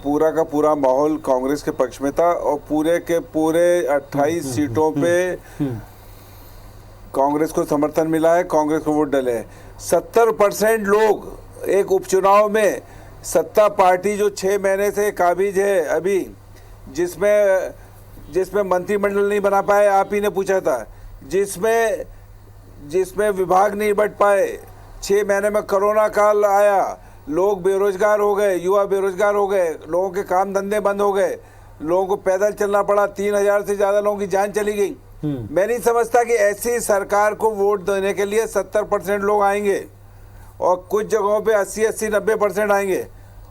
पूरा का पूरा माहौल कांग्रेस के पक्ष में था और पूरे के पूरे 28 सीटों पे कांग्रेस को समर्थन मिला है, कांग्रेस को वोट डले हैं। 70% लोग एक उपचुनाव में, सत्ता पार्टी जो 6 महीने से काबिज है अभी, जिसमें मंत्रिमंडल नहीं बना पाए, आप ही ने पूछा था, जिसमें विभाग नहीं बढ़ पाए, 6 महीने में कोरोना काल आया, लोग बेरोजगार हो गए, युवा बेरोजगार हो गए, लोगों के काम धंधे बंद हो गए, लोगों को पैदल चलना पड़ा, 3000 से ज़्यादा लोगों की जान चली गई। मैं नहीं समझता कि ऐसी सरकार को वोट देने के लिए 70% लोग आएंगे और कुछ जगहों पे 80-90% आएंगे।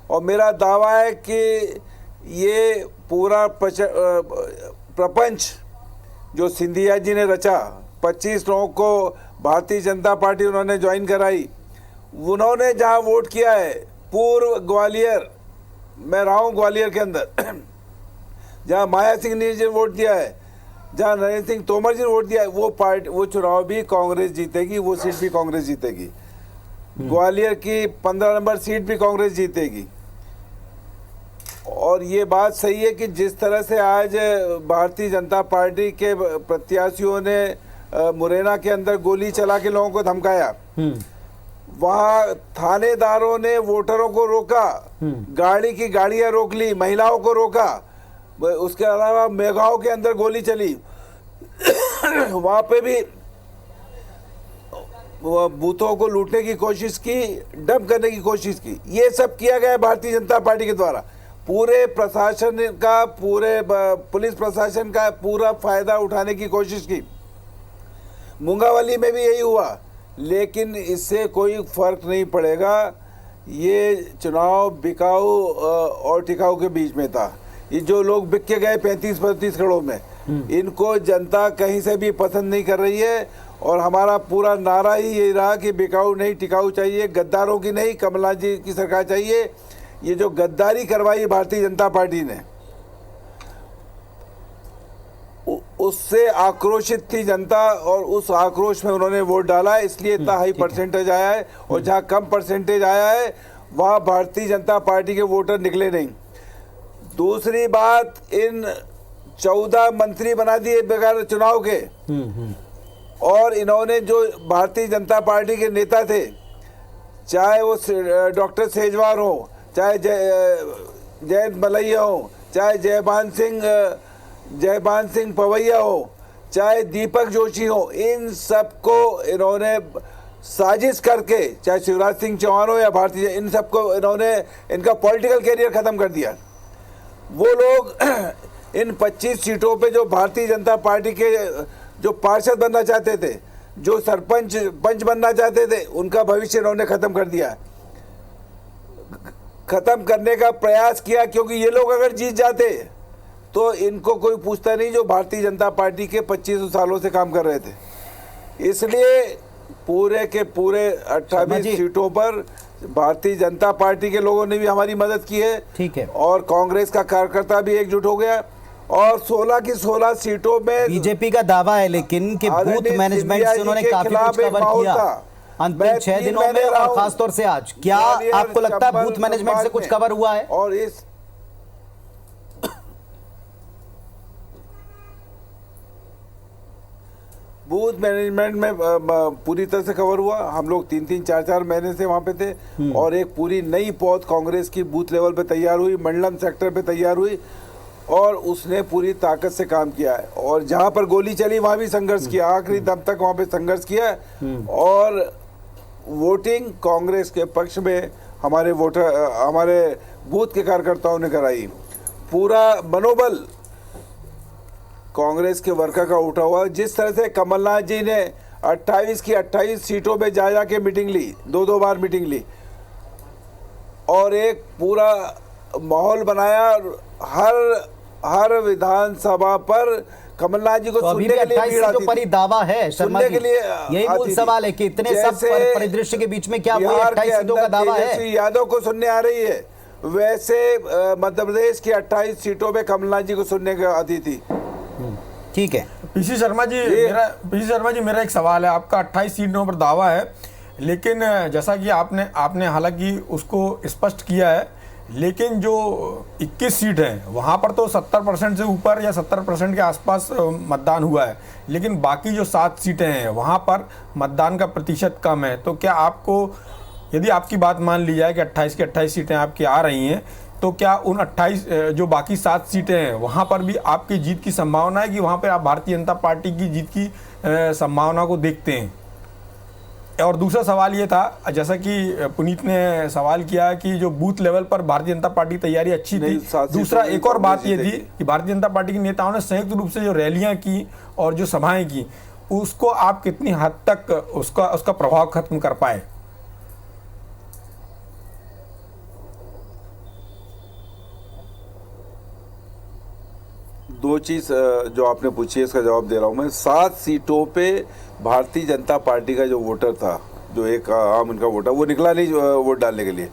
और मेरा दावा है कि ये पूरा प्रपंच जो सिंधिया जी ने रचा, 25 लोगों को भारतीय जनता पार्टी उन्होंने ज्वाइन कराई, उन्होंने जहां वोट किया है, पूर्व ग्वालियर, मैं रहा हूं ग्वालियर के अंदर, जहां माया सिंह ने वोट दिया है, जहां नरेंद्र सिंह तोमर जी ने वोट दिया है, वो चुनाव भी कांग्रेस जीतेगी, वो सीट भी कांग्रेस जीतेगी। ग्वालियर की 15 नंबर सीट भी कांग्रेस जीतेगी। और ये बात सही है कि जिस तरह से आज भारतीय जनता पार्टी के प्रत्याशियों ने मुरैना के अंदर गोली चला के लोगों को धमकाया, वहां थानेदारों ने वोटरों को रोका, गाड़ी की गाड़ियां रोक ली, महिलाओं को रोका, उसके अलावा मेघाओं के अंदर गोली चली, वहां पे भी बूथों को लूटने की कोशिश की, डंप करने की कोशिश की। ये सब किया गया भारतीय जनता पार्टी के द्वारा। पूरे प्रशासन का, पूरे पुलिस प्रशासन का पूरा फायदा उठाने की कोशिश की। मुंगावली में भी यही हुआ, लेकिन इससे कोई फर्क नहीं पड़ेगा। ये चुनाव बिकाऊ और टिकाऊ के बीच में था। ये जो लोग बिक के गए 35-35 करोड़ में, इनको जनता कहीं से भी पसंद नहीं कर रही है। और हमारा पूरा नारा ही यही रहा कि बिकाऊ नहीं टिकाऊ चाहिए, गद्दारों की नहीं, कमलनाथ जी की सरकार चाहिए। ये जो गद्दारी करवाई भारतीय जनता पार्टी ने, उससे आक्रोशित थी जनता और उस आक्रोश में उन्होंने वोट डाला, इसलिए इतना हाई परसेंटेज आया है। और जहां कम परसेंटेज आया है वहां भारतीय जनता पार्टी के वोटर निकले नहीं। दूसरी बात, इन 14 मंत्री बना दिए बगैर चुनाव के। और इन्होंने जो भारतीय जनता पार्टी के नेता थे, चाहे वो डॉक्टर सेजवार हो, चाहे जयंत मलैया हो, चाहे जयपान सिंह पवैया हो, चाहे दीपक जोशी हो, इन सबको इन्होंने साजिश करके, चाहे शिवराज सिंह चौहान हो या भारतीय, इन सबको इन्होंने इनका पॉलिटिकल कैरियर खत्म कर दिया। वो लोग इन 25 सीटों पे जो भारतीय जनता पार्टी के जो पार्षद बनना चाहते थे, जो पंच बनना चाहते थे, उनका भविष्य इन्होंने खत्म कर दिया, खत्म करने का प्रयास किया। क्योंकि ये लोग अगर जीत जाते तो इनको कोई पूछता नहीं, जो भारतीय जनता पार्टी के 25 सालों से काम कर रहे थे। इसलिए पूरे के पूरे 28 सीटों पर भारतीय जनता पार्टी के लोगों ने भी हमारी मदद की है। ठीक है। और कांग्रेस का कार्यकर्ता भी एकजुट हो गया। और 16 की 16 सीटों में बीजेपी का दावा है लेकिन कि बूथ मैनेजमेंट से उन्होंने काफी कुछ कवर किया अंतिम 6 दिनों में, और खासतौर से आज। क्या आपको लगता है बूथ मैनेजमेंट से कुछ कवर हुआ है? और इस बूथ मैनेजमेंट में पूरी तरह से कवर हुआ। हम लोग 3-3, 4-4 महीने से वहां पे थे। और एक पूरी नई पौध कांग्रेस की बूथ लेवल पे तैयार हुई, मंडलम सेक्टर पे तैयार हुई, और उसने पूरी ताकत से काम किया है। और जहां पर गोली चली वहां भी संघर्ष किया, आखिरी दम तक वहां पे संघर्ष किया। और वोटिंग कांग्रेस के पक्ष में हमारे बूथ के कार्यकर्ताओं ने कराई। पूरा मनोबल कांग्रेस के वर्कर का उठा हुआ। जिस तरह से कमलनाथ जी ने 28 की 28 सीटों पे जा के मीटिंग ली, 2-2 बार मीटिंग ली, और एक पूरा माहौल बनाया। हर विधानसभा पर कमलनाथ जी को सुनने के लिए भीड़ आती थी। दावा है शर्मा जी, यही मूल सवाल है कि इतने सब परिदृश्य के बीच में क्या वही 28 सीटों का दावा है? यादव को सुनने आ रही है, वैसे मध्य प्रदेश की 28 सीटों पे कमलनाथ जी को सुनने को आती थी। ठीक है। पीसी शर्मा जी, मेरा एक सवाल है। आपका 28 सीटों पर दावा है, लेकिन जैसा कि आपने हालांकि उसको स्पष्ट किया है, लेकिन जो 21 सीट हैं वहाँ पर तो 70% से ऊपर या 70% के आसपास मतदान हुआ है, लेकिन बाकी जो 7 सीटें हैं वहाँ पर मतदान का प्रतिशत कम है। तो क्या आपको, यदि आपकी बात मान ली जाए कि 28 की 28 सीटें आपकी आ रही हैं, तो क्या उन 28 जो बाकी 7 सीटें हैं वहाँ पर भी आपकी जीत की संभावना है कि वहाँ पर आप भारतीय जनता पार्टी की जीत की संभावना को देखते हैं? और दूसरा सवाल ये था, जैसा कि पुनीत ने सवाल किया कि जो बूथ लेवल पर भारतीय जनता पार्टी की तैयारी अच्छी थी। दूसरा एक और बात ये थी कि भारतीय जनता पार्टी के नेताओं ने संयुक्त रूप से जो रैलियां की और जो सभाएं की, उसको आप कितनी हद तक उसका प्रभाव खत्म कर पाए? दो चीज जो आपने पूछी है इसका जवाब दे रहा हूं मैं। 7 सीटों पे भारतीय जनता पार्टी का जो वोटर था, जो एक आम उनका वोटर, वो निकला नहीं वोट डालने के लिए,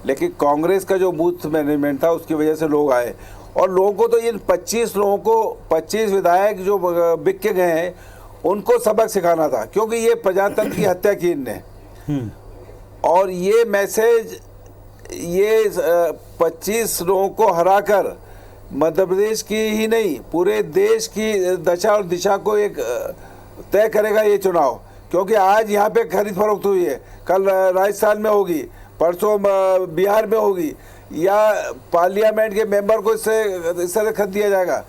लेकिन कांग्रेस का जो बूथ मैनेजमेंट था उसकी वजह से लोग आए। और लोगों को तो इन 25 लोगों को, 25 विधायक जो बिक के गए हैं, उनको सबक सिखाना था, क्योंकि ये प्रजातंत्र की हत्या की इनने। और ये मैसेज, ये 25 लोगों को हराकर मध्य प्रदेश की ही नहीं पूरे देश की दशा और दिशा को एक तय करेगा ये चुनाव। क्योंकि आज यहाँ पे खरीद फरोख्त हुई है, कल राजस्थान में होगी, परसों बिहार में होगी, या पार्लियामेंट के मेंबर को इस तरह खत दिया जाएगा।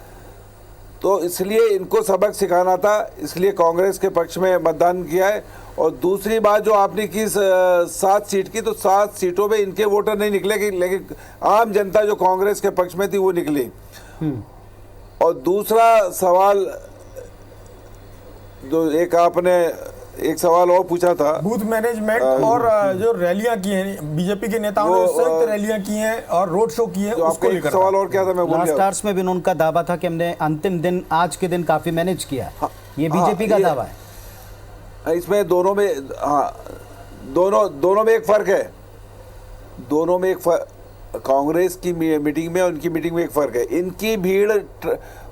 तो इसलिए इनको सबक सिखाना था, इसलिए कांग्रेस के पक्ष में मतदान किया है। और दूसरी बात जो आपने की 7 सीट की, तो 7 सीटों पे इनके वोटर नहीं निकले, लेकिन आम जनता जो कांग्रेस के पक्ष में थी वो निकली। और दूसरा सवाल जो एक सवाल और पूछा था, बूथ मैनेजमेंट और जो रैलियां की हैं बीजेपी के नेताओं ने, संयुक्त रैलियां की हैं और रोड शो किए हैं, उसको एक लेकर सवाल और क्या था मैं भूल लास्ट गया। आवर्स में भी उनका दावा था कि हमने अंतिम दिन, आज के दिन काफी मैनेज किया। ये बीजेपी का दावा है। इसमें दोनों में, दोनों में एक फर्क है। दोनों में एक फर्क, कांग्रेस की मीटिंग में और उनकी मीटिंग में एक फर्क है। इनकी भीड़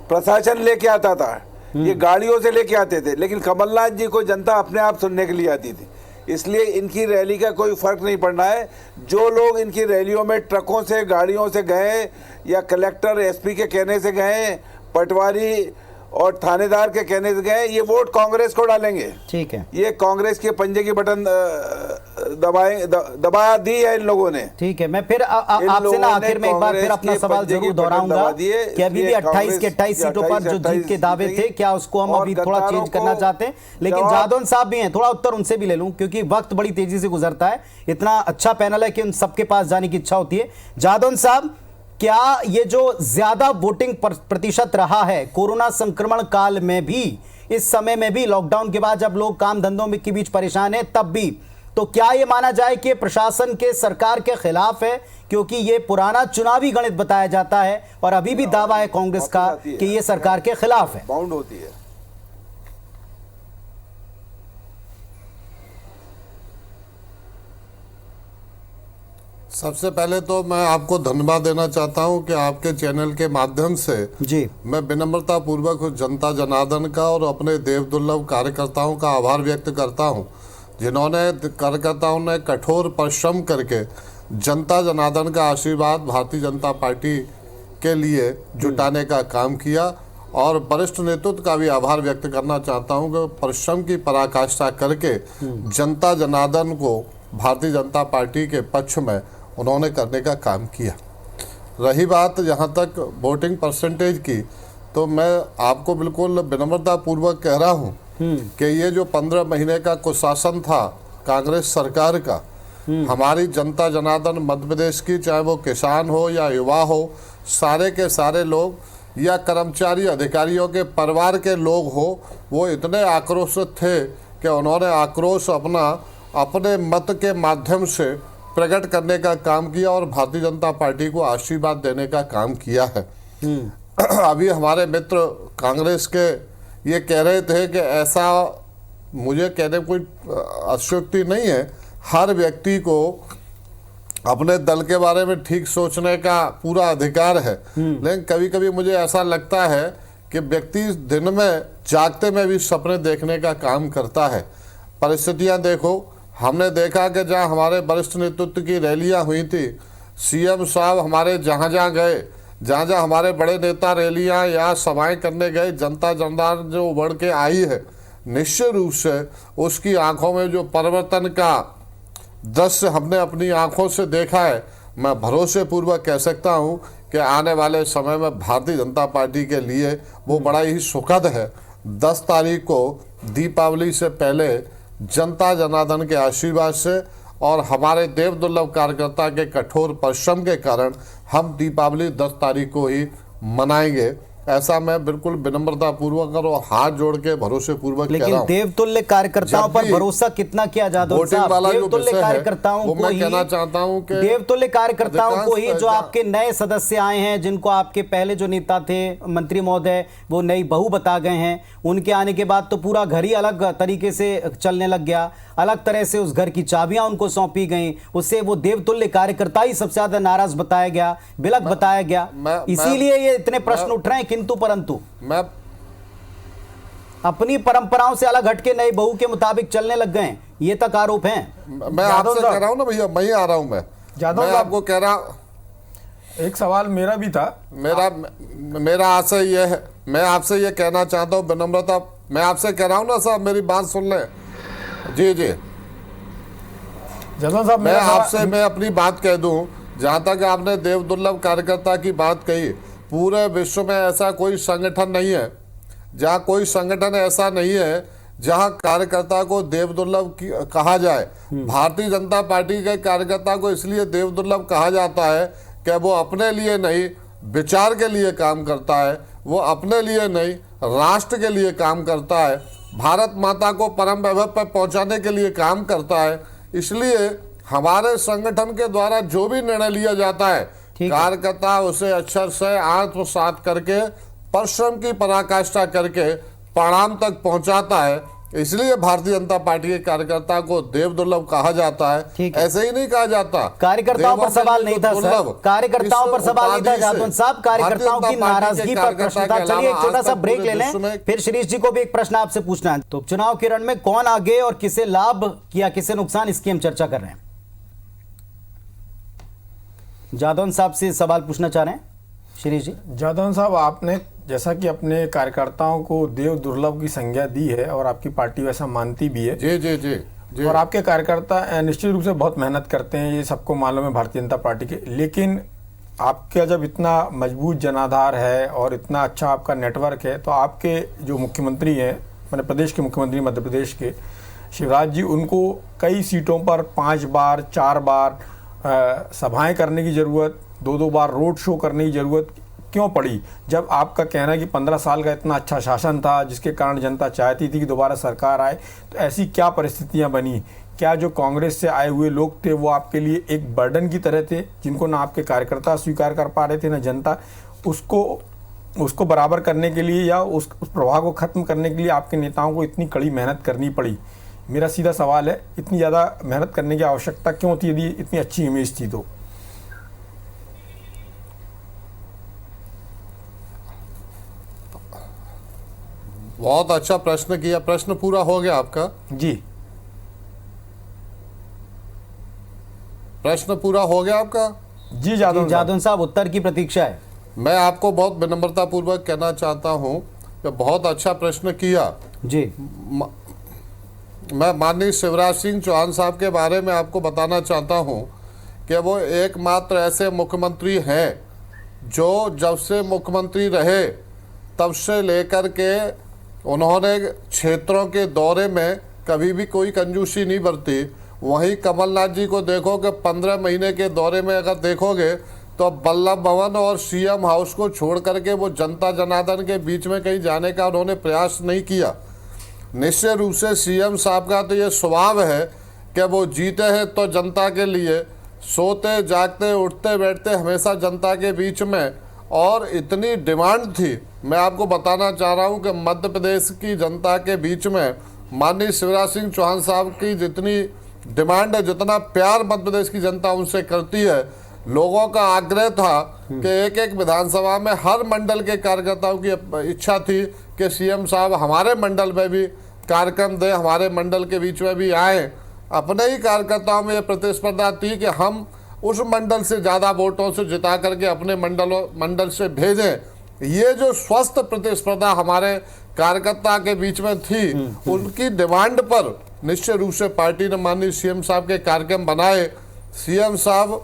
प्रशासन लेके आता था, ये गाड़ियों से लेके आते थे, लेकिन कमलनाथ जी को जनता अपने आप सुनने के लिए आती थी, इसलिए इनकी रैली का कोई फर्क नहीं पड़ना है। जो लोग इनकी रैलियों में ट्रकों से, गाड़ियों से गए या कलेक्टर एसपी के कहने से गए, पटवारी और थानेदार के कहने से गए, ये वोट कांग्रेस को डालेंगे। ठीक है, ये कांग्रेस के पंजे की बटन दबा दी है इन लोगों ने। ठीक है। मैं फिर आपसे ना आखिर में एक बार फिर अपना सवाल जरूर दोहराऊंगा कि अभी भी 28 के 28 सीटों पर जो जीत के दावे थे, क्या उसको हम अभी थोड़ा चेंज करना चाहते हैं? लेकिन जादौन साहब भी हैं, थोड़ा उत्तर उनसे भी ले लूं क्योंकि वक्त बड़ी तेजी से गुजरता है। इतना अच्छा पैनल है कि उन सबके पास जाने की इच्छा होती है। जादौन साहब, क्या ये जो ज्यादा वोटिंग प्रतिशत रहा है कोरोना संक्रमण काल में भी, इस समय में भी, लॉकडाउन के बाद जब लोग काम धंधों के बीच परेशान हैं तब भी, तो क्या ये माना जाए कि प्रशासन के, सरकार के खिलाफ है? क्योंकि ये पुराना चुनावी गणित बताया जाता है और अभी भी दावा है कांग्रेस का कि ये सरकार के खिलाफ है। बाउंड होती है। सबसे पहले तो मैं आपको धन्यवाद देना चाहता हूं कि आपके चैनल के माध्यम से जी मैं विनम्रता पूर्वक जनता जनार्दन का और अपने देव दुर्लभ कार्यकर्ताओं का आभार व्यक्त करता हूं, जिन्होंने कार्यकर्ताओं ने कठोर परिश्रम करके जनता जनार्दन का आशीर्वाद भारतीय जनता पार्टी के लिए जुटाने का काम किया। और वरिष्ठ नेतृत्व का भी आभार व्यक्त करना चाहता हूं कि परिश्रम की पराकाष्ठा करके जनता जनार्दन को भारतीय जनता पार्टी के पक्ष में उन्होंने करने का काम किया। रही बात यहाँ तक वोटिंग परसेंटेज की, तो मैं आपको बिल्कुल विनम्रता पूर्वक कह रहा हूँ कि ये जो 15 महीने का कुशासन था कांग्रेस सरकार का, हमारी जनता जनार्दन मध्य प्रदेश की, चाहे वो किसान हो या युवा हो, सारे के सारे लोग या कर्मचारी अधिकारियों के परिवार के लोग हो, वो इतने आक्रोशित थे कि उन्होंने आक्रोश अपने मत के माध्यम से प्रकट करने का काम किया और भारतीय जनता पार्टी को आशीर्वाद देने का काम किया है। अभी हमारे मित्र कांग्रेस के ये कह रहे थे कि ऐसा, मुझे कहने कोई अतिशयोक्ति नहीं है, हर व्यक्ति को अपने दल के बारे में ठीक सोचने का पूरा अधिकार है, लेकिन कभी कभी मुझे ऐसा लगता है कि व्यक्ति दिन में जागते में भी सपने देखने का काम करता है। परिस्थितियां देखो, हमने देखा कि जहां हमारे वरिष्ठ नेतृत्व की रैलियां हुई थी, सीएम साहब हमारे जहां जहां गए, जहां जहां हमारे बड़े नेता रैलियां या सभाएं करने गए, जनता जनार्दन जो बढ़ के आई है, निश्चित रूप से उसकी आंखों में जो परिवर्तन का दृश्य हमने अपनी आंखों से देखा है, मैं भरोसे पूर्वक कह सकता हूं कि आने वाले समय में भारतीय जनता पार्टी के लिए वो बड़ा ही सुखद है। 10 तारीख को दीपावली से पहले जनता जनार्दन के आशीर्वाद से और हमारे देव दुर्लभ कार्यकर्ता के कठोर परिश्रम के कारण हम दीपावली 10 तारीख को ही मनाएंगे। ऐसा मैं बिल्कुल विनम्रता पूर्वक और हाथ जोड़ के भरोसे पूर्वक कह रहा हूं। लेकिन देवतुल्य कार्यकर्ताओं पर भरोसा कितना किया जादव साहब? देवतुल्य कार्यकर्ताओं को ही, कहना चाहता हूं कि देवतुल्य कार्यकर्ताओं को ही, जो आपके नए सदस्य आए हैं, जिनको आपके पहले जो नेता थे मंत्री महोदय वो नई बहू बता गए हैं, उनके आने के बाद तो पूरा घर ही अलग तरीके से चलने लग गया, अलग तरह से उस घर की चाबियां उनको सौंपी गई, उससे वो देवतुल्य कार्यकर्ता ही सबसे ज्यादा नाराज बताया गया, बिलक बताया गया। इसीलिए ये इतने प्रश्न उठ रहे हैं। किंतु परंतु मैं अपनी परंपराओं से अलग हटके नई बहू के मुताबिक चलने लग गए, ये तक आरोप हैं। मैं आपसे कह रहा हूं ना भैया, मैं ही आ रहा हूं। मैं आपको कह रहा, एक सवाल मेरा भी था। मेरा आशय यह है, मैं आपसे ये कहना चाहता हूं विनम्रता, मैं आपसे कह रहा हूं ना साहब, मेरी बात सुन लें। जी जादव साहब, मैं अपनी बात कह दूं, जहां तक आपने देव दुर्लभ कार्यकर्ता की बात कही, पूरे विश्व में ऐसा कोई संगठन नहीं है, जहां कोई संगठन ऐसा नहीं है जहां कार्यकर्ता को देवदुर्लभ कहा जाए। भारतीय जनता पार्टी के कार्यकर्ता को इसलिए देवदुर्लभ कहा जाता है कि वो अपने लिए नहीं, विचार के लिए काम करता है, वो अपने लिए नहीं, राष्ट्र के लिए काम करता है, भारत माता को परम वैभव पर पहुंचाने के लिए काम करता है। इसलिए हमारे संगठन के द्वारा जो भी निर्णय लिया जाता है, कार्यकर्ता उसे अक्षर से आत्मसात करके, परिश्रम की पराकाष्ठा करके परिणाम तक पहुंचाता है। इसलिए भारतीय जनता पार्टी के कार्यकर्ता को देवदुर्लभ कहा जाता है, ऐसे ही नहीं कहा जाता। कार्यकर्ताओं पर सवाल नहीं था सर, कार्यकर्ताओं पर सवाल नहीं था जादवन साहब, कार्यकर्ताओं की नाराजगी पर प्रश्न था। चलिए एक छोटा सा ब्रेक ले लें, फिर शिरीष जी को भी एक प्रश्न आपसे पूछना है। तो चुनाव के रण में कौन आगे और किसे लाभ या किसे नुकसान, इसकी हम चर्चा कर रहे हैं। जादवन साहब से सवाल पूछना चाह रहे हैं शिरीष जी। जादवन साहब, आपने जैसा कि अपने कार्यकर्ताओं को देव दुर्लभ की संज्ञा दी है और आपकी पार्टी वैसा मानती भी है। जी जी जी, जी। और आपके कार्यकर्ता निश्चित रूप से बहुत मेहनत करते हैं, ये सबको मालूम है भारतीय जनता पार्टी के। लेकिन आपका जब इतना मजबूत जनाधार है और इतना अच्छा आपका नेटवर्क है, तो आपके जो मुख्यमंत्री हैं, मैंने प्रदेश के मुख्यमंत्री मध्य प्रदेश के शिवराज जी, उनको कई सीटों पर 5 बार 4 बार सभाएं करने की ज़रूरत, 2-2 बार रोड शो करने की ज़रूरत क्यों पड़ी? जब आपका कहना है कि 15 साल का इतना अच्छा शासन था जिसके कारण जनता चाहती थी कि दोबारा सरकार आए, तो ऐसी क्या परिस्थितियां बनी? क्या जो कांग्रेस से आए हुए लोग थे वो आपके लिए एक बर्डन की तरह थे, जिनको ना आपके कार्यकर्ता स्वीकार कर पा रहे थे ना जनता? उसको बराबर करने के लिए या उस प्रभाव को खत्म करने के लिए आपके नेताओं को इतनी कड़ी मेहनत करनी पड़ी? मेरा सीधा सवाल है, इतनी ज़्यादा मेहनत करने की आवश्यकता क्यों थी यदि इतनी अच्छी इमेज थी तो? बहुत अच्छा प्रश्न किया। प्रश्न पूरा हो गया आपका? जी, प्रश्न पूरा हो गया आपका? जी जादवन साहब, उत्तर की प्रतीक्षा है। मैं आपको बहुत विनम्रता पूर्वक कहना चाहता हूं कि बहुत अच्छा प्रश्न किया जी। मैं माननीय शिवराज सिंह चौहान साहब के बारे में आपको बताना चाहता हूं कि वो एकमात्र ऐसे मुख्यमंत्री हैं जो जब से मुख्यमंत्री रहे तब से लेकर के उन्होंने क्षेत्रों के दौरे में कभी भी कोई कंजूसी नहीं बरती। वहीं कमलनाथ जी को देखो कि 15 महीने के दौरे में अगर देखोगे तो वल्लभ भवन और सीएम हाउस को छोड़ करके वो जनता जनार्दन के बीच में कहीं जाने का उन्होंने प्रयास नहीं किया। निश्चित रूप से सीएम साहब का तो ये स्वभाव है कि वो जीते हैं तो जनता के लिए, सोते जागते उठते बैठते हमेशा जनता के बीच में। और इतनी डिमांड थी, मैं आपको बताना चाह रहा हूं कि मध्य प्रदेश की जनता के बीच में माननीय शिवराज सिंह चौहान साहब की जितनी डिमांड है, जितना प्यार मध्य प्रदेश की जनता उनसे करती है, लोगों का आग्रह था कि एक एक विधानसभा में हर मंडल के कार्यकर्ताओं की इच्छा थी कि सीएम साहब हमारे मंडल में भी कार्यक्रम दें, हमारे मंडल के बीच में भी आए। अपने ही कार्यकर्ताओं में ये प्रतिस्पर्धा थी कि हम उस मंडल से ज़्यादा वोटों से जिता करके अपने मंडल से भेजें। ये जो स्वस्थ प्रतिस्पर्धा हमारे कार्यकर्ता के बीच में थी, उनकी डिमांड पर निश्चित रूप से पार्टी ने माननीय सीएम साहब के कार्यक्रम बनाए। सीएम साहब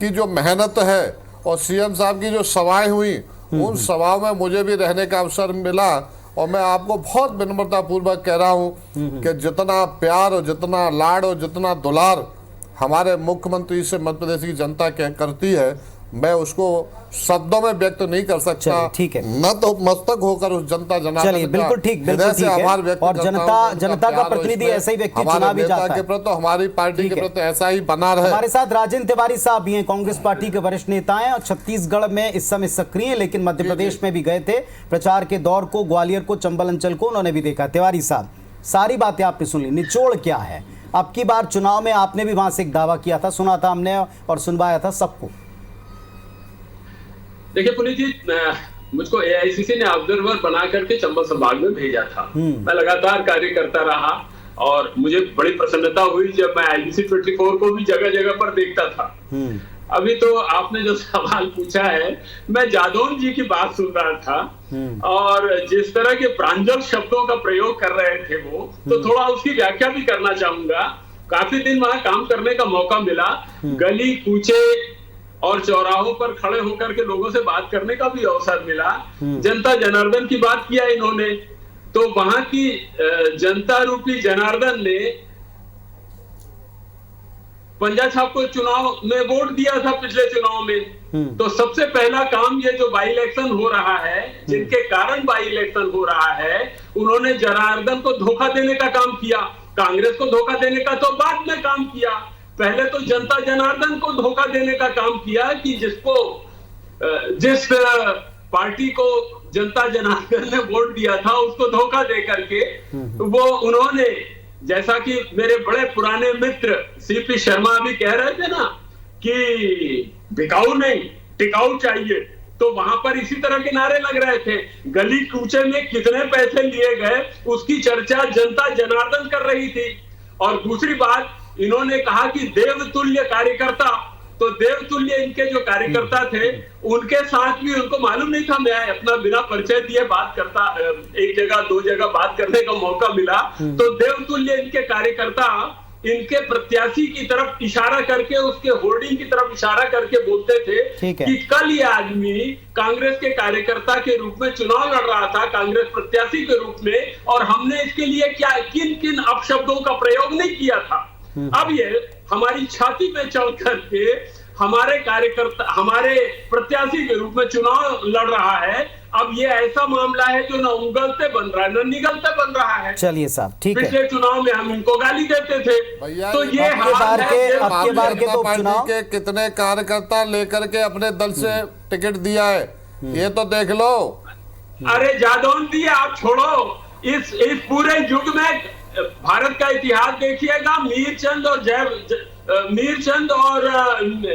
की जो मेहनत है और सीएम साहब की जो सभाएं हुई, उन सभाओं में मुझे भी रहने का अवसर मिला। और मैं आपको बहुत विनम्रता पूर्वक कह रहा हूं कि जितना प्यार और जितना लाड़ और जितना दुलार हमारे मुख्यमंत्री से मध्य प्रदेश की जनता करती है, मैं उसको शब्दों में व्यक्त नहीं कर सकता। ठीक है, न तो मस्तक होकर उस जनता जनार्दन चलिए बिल्कुल ठीक है। और जनता का प्रतिनिधि ऐसा ही व्यक्ति चुना भी जाता है। प्रति हमारी पार्टी के प्रति ऐसा ही बना रहे। हमारे साथ राजेंद्र तिवारी साहब भी हैं, कांग्रेस पार्टी के वरिष्ठ नेता हैं और छत्तीसगढ़ में इस समय सक्रिय, लेकिन मध्य प्रदेश में भी गए थे प्रचार के दौर को, ग्वालियर को, चंबल अंचल को उन्होंने भी देखा। तिवारी साहब, सारी बातें आपने सुन ली, निचोड़ क्या है? अब की बार चुनाव में आपने भी वहां से एक दावा किया था, सुना था हमने और सुनवाया था सबको। देखिए पुनीत जी, मुझको एआईसीसी ने ऑब्जर्वर बना करके चंबल संभाग में भेजा था। मैं लगातार कार्य करता रहा और मुझे बड़ी प्रसन्नता हुई जब मैं आईबीसी 24 को भी जगह जगह पर देखता था। अभी तो आपने जो सवाल पूछा है, मैं जादौन जी की बात सुन रहा था और जिस तरह के प्रांजल शब्दों का प्रयोग कर रहे थे वो, तो थोड़ा उसकी व्याख्या भी करना चाहूंगा। काफी दिन वहां काम करने का मौका मिला, गली कूचे और चौराहों पर खड़े होकर के लोगों से बात करने का भी अवसर मिला। जनता जनार्दन की बात किया इन्होंने, तो वहां की जनता रूपी जनार्दन ने पंजा साहब को चुनाव में वोट दिया था पिछले चुनाव में। तो सबसे पहला काम ये जो बाई इलेक्शन हो रहा है, जिनके कारण बाई इलेक्शन हो रहा है, उन्होंने जनार्दन को धोखा देने का काम किया। कांग्रेस को धोखा देने का तो बाद में काम किया, पहले तो जनता जनार्दन को धोखा देने का काम किया कि जिस पार्टी को जनता जनार्दन ने वोट दिया था उसको धोखा दे करके वो उन्होंने, जैसा कि मेरे बड़े पुराने मित्र सीपी शर्मा भी कह रहे थे ना कि बिकाऊ नहीं टिकाऊ चाहिए, तो वहां पर इसी तरह के नारे लग रहे थे। गली कूचे में कितने पैसे लिए गए उसकी चर्चा जनता जनार्दन कर रही थी। और दूसरी बात, इन्होंने कहा कि देवतुल्य कार्यकर्ता, तो देवतुल्य इनके जो कार्यकर्ता थे उनके साथ भी उनको मालूम नहीं था। मैं अपना बिना परिचय दिए बात करता, एक जगह दो जगह बात करने का मौका मिला, तो देवतुल्य इनके कार्यकर्ता इनके प्रत्याशी की तरफ इशारा करके, उसके होर्डिंग की तरफ इशारा करके बोलते थे कि कल ये आदमी कांग्रेस के कार्यकर्ता के रूप में चुनाव लड़ रहा था, कांग्रेस प्रत्याशी के रूप में, और हमने इसके लिए क्या किन किन अपशब्दों का प्रयोग नहीं किया था। अब ये हमारी छाती पे चढ़ करके हमारे कार्यकर्ता, हमारे प्रत्याशी के रूप में चुनाव लड़ रहा है। अब ये ऐसा मामला है जो न उगलते बन रहा है न निगलते बन रहा है। चलिए साहब, ठीक है। पिछले चुनाव में हम इनको गाली देते थे, तो ये अब के बार के तो चुनाव के कितने कार्यकर्ता लेकर के अपने दल से टिकट दिया है, ये तो देख लो। अरे जादौन दिया, आप छोड़ो। इस पूरे युग में भारत का इतिहास देखिएगा, मीरचंद और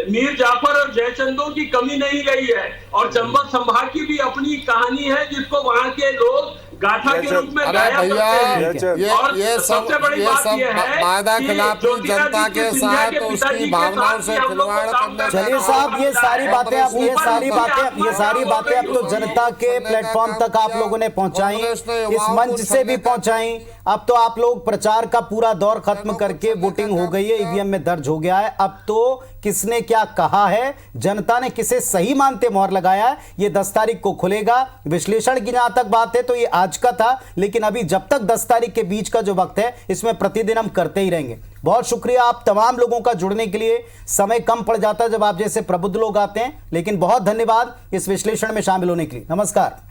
मीर जाफर और जयचंदों की कमी नहीं रही है। और चंबल संभाग की भी अपनी कहानी है जिसको वहां के लोग गाथा के रूप में गाया करते हैं। और सबसे बड़ी बात यह है वायदा खिलाफी जनता के साथ उसकी भावनाओं से खिलवाड़ करने। चलिए साहब, ये सारी बातें अब तो जनता के प्लेटफॉर्म तक आप लोगों ने पहुंचाई, इस मंच से भी पहुंचाई। अब तो आप लोग प्रचार का पूरा दौर खत्म करके वोटिंग हो गई है, ईवीएम में दर्ज हो गया है। अब तो किसने क्या कहा है, जनता ने किसे सही मानते मोहर लगाया है, ये 10 तारीख को खुलेगा। विश्लेषण की जहां तक बात है तो ये आज का था, लेकिन अभी जब तक 10 तारीख के बीच का जो वक्त है इसमें प्रतिदिन हम करते ही रहेंगे। बहुत शुक्रिया आप तमाम लोगों का जुड़ने के लिए। समय कम पड़ जाता है जब आप जैसे प्रबुद्ध लोग आते हैं, लेकिन बहुत धन्यवाद इस विश्लेषण में शामिल होने के लिए। नमस्कार।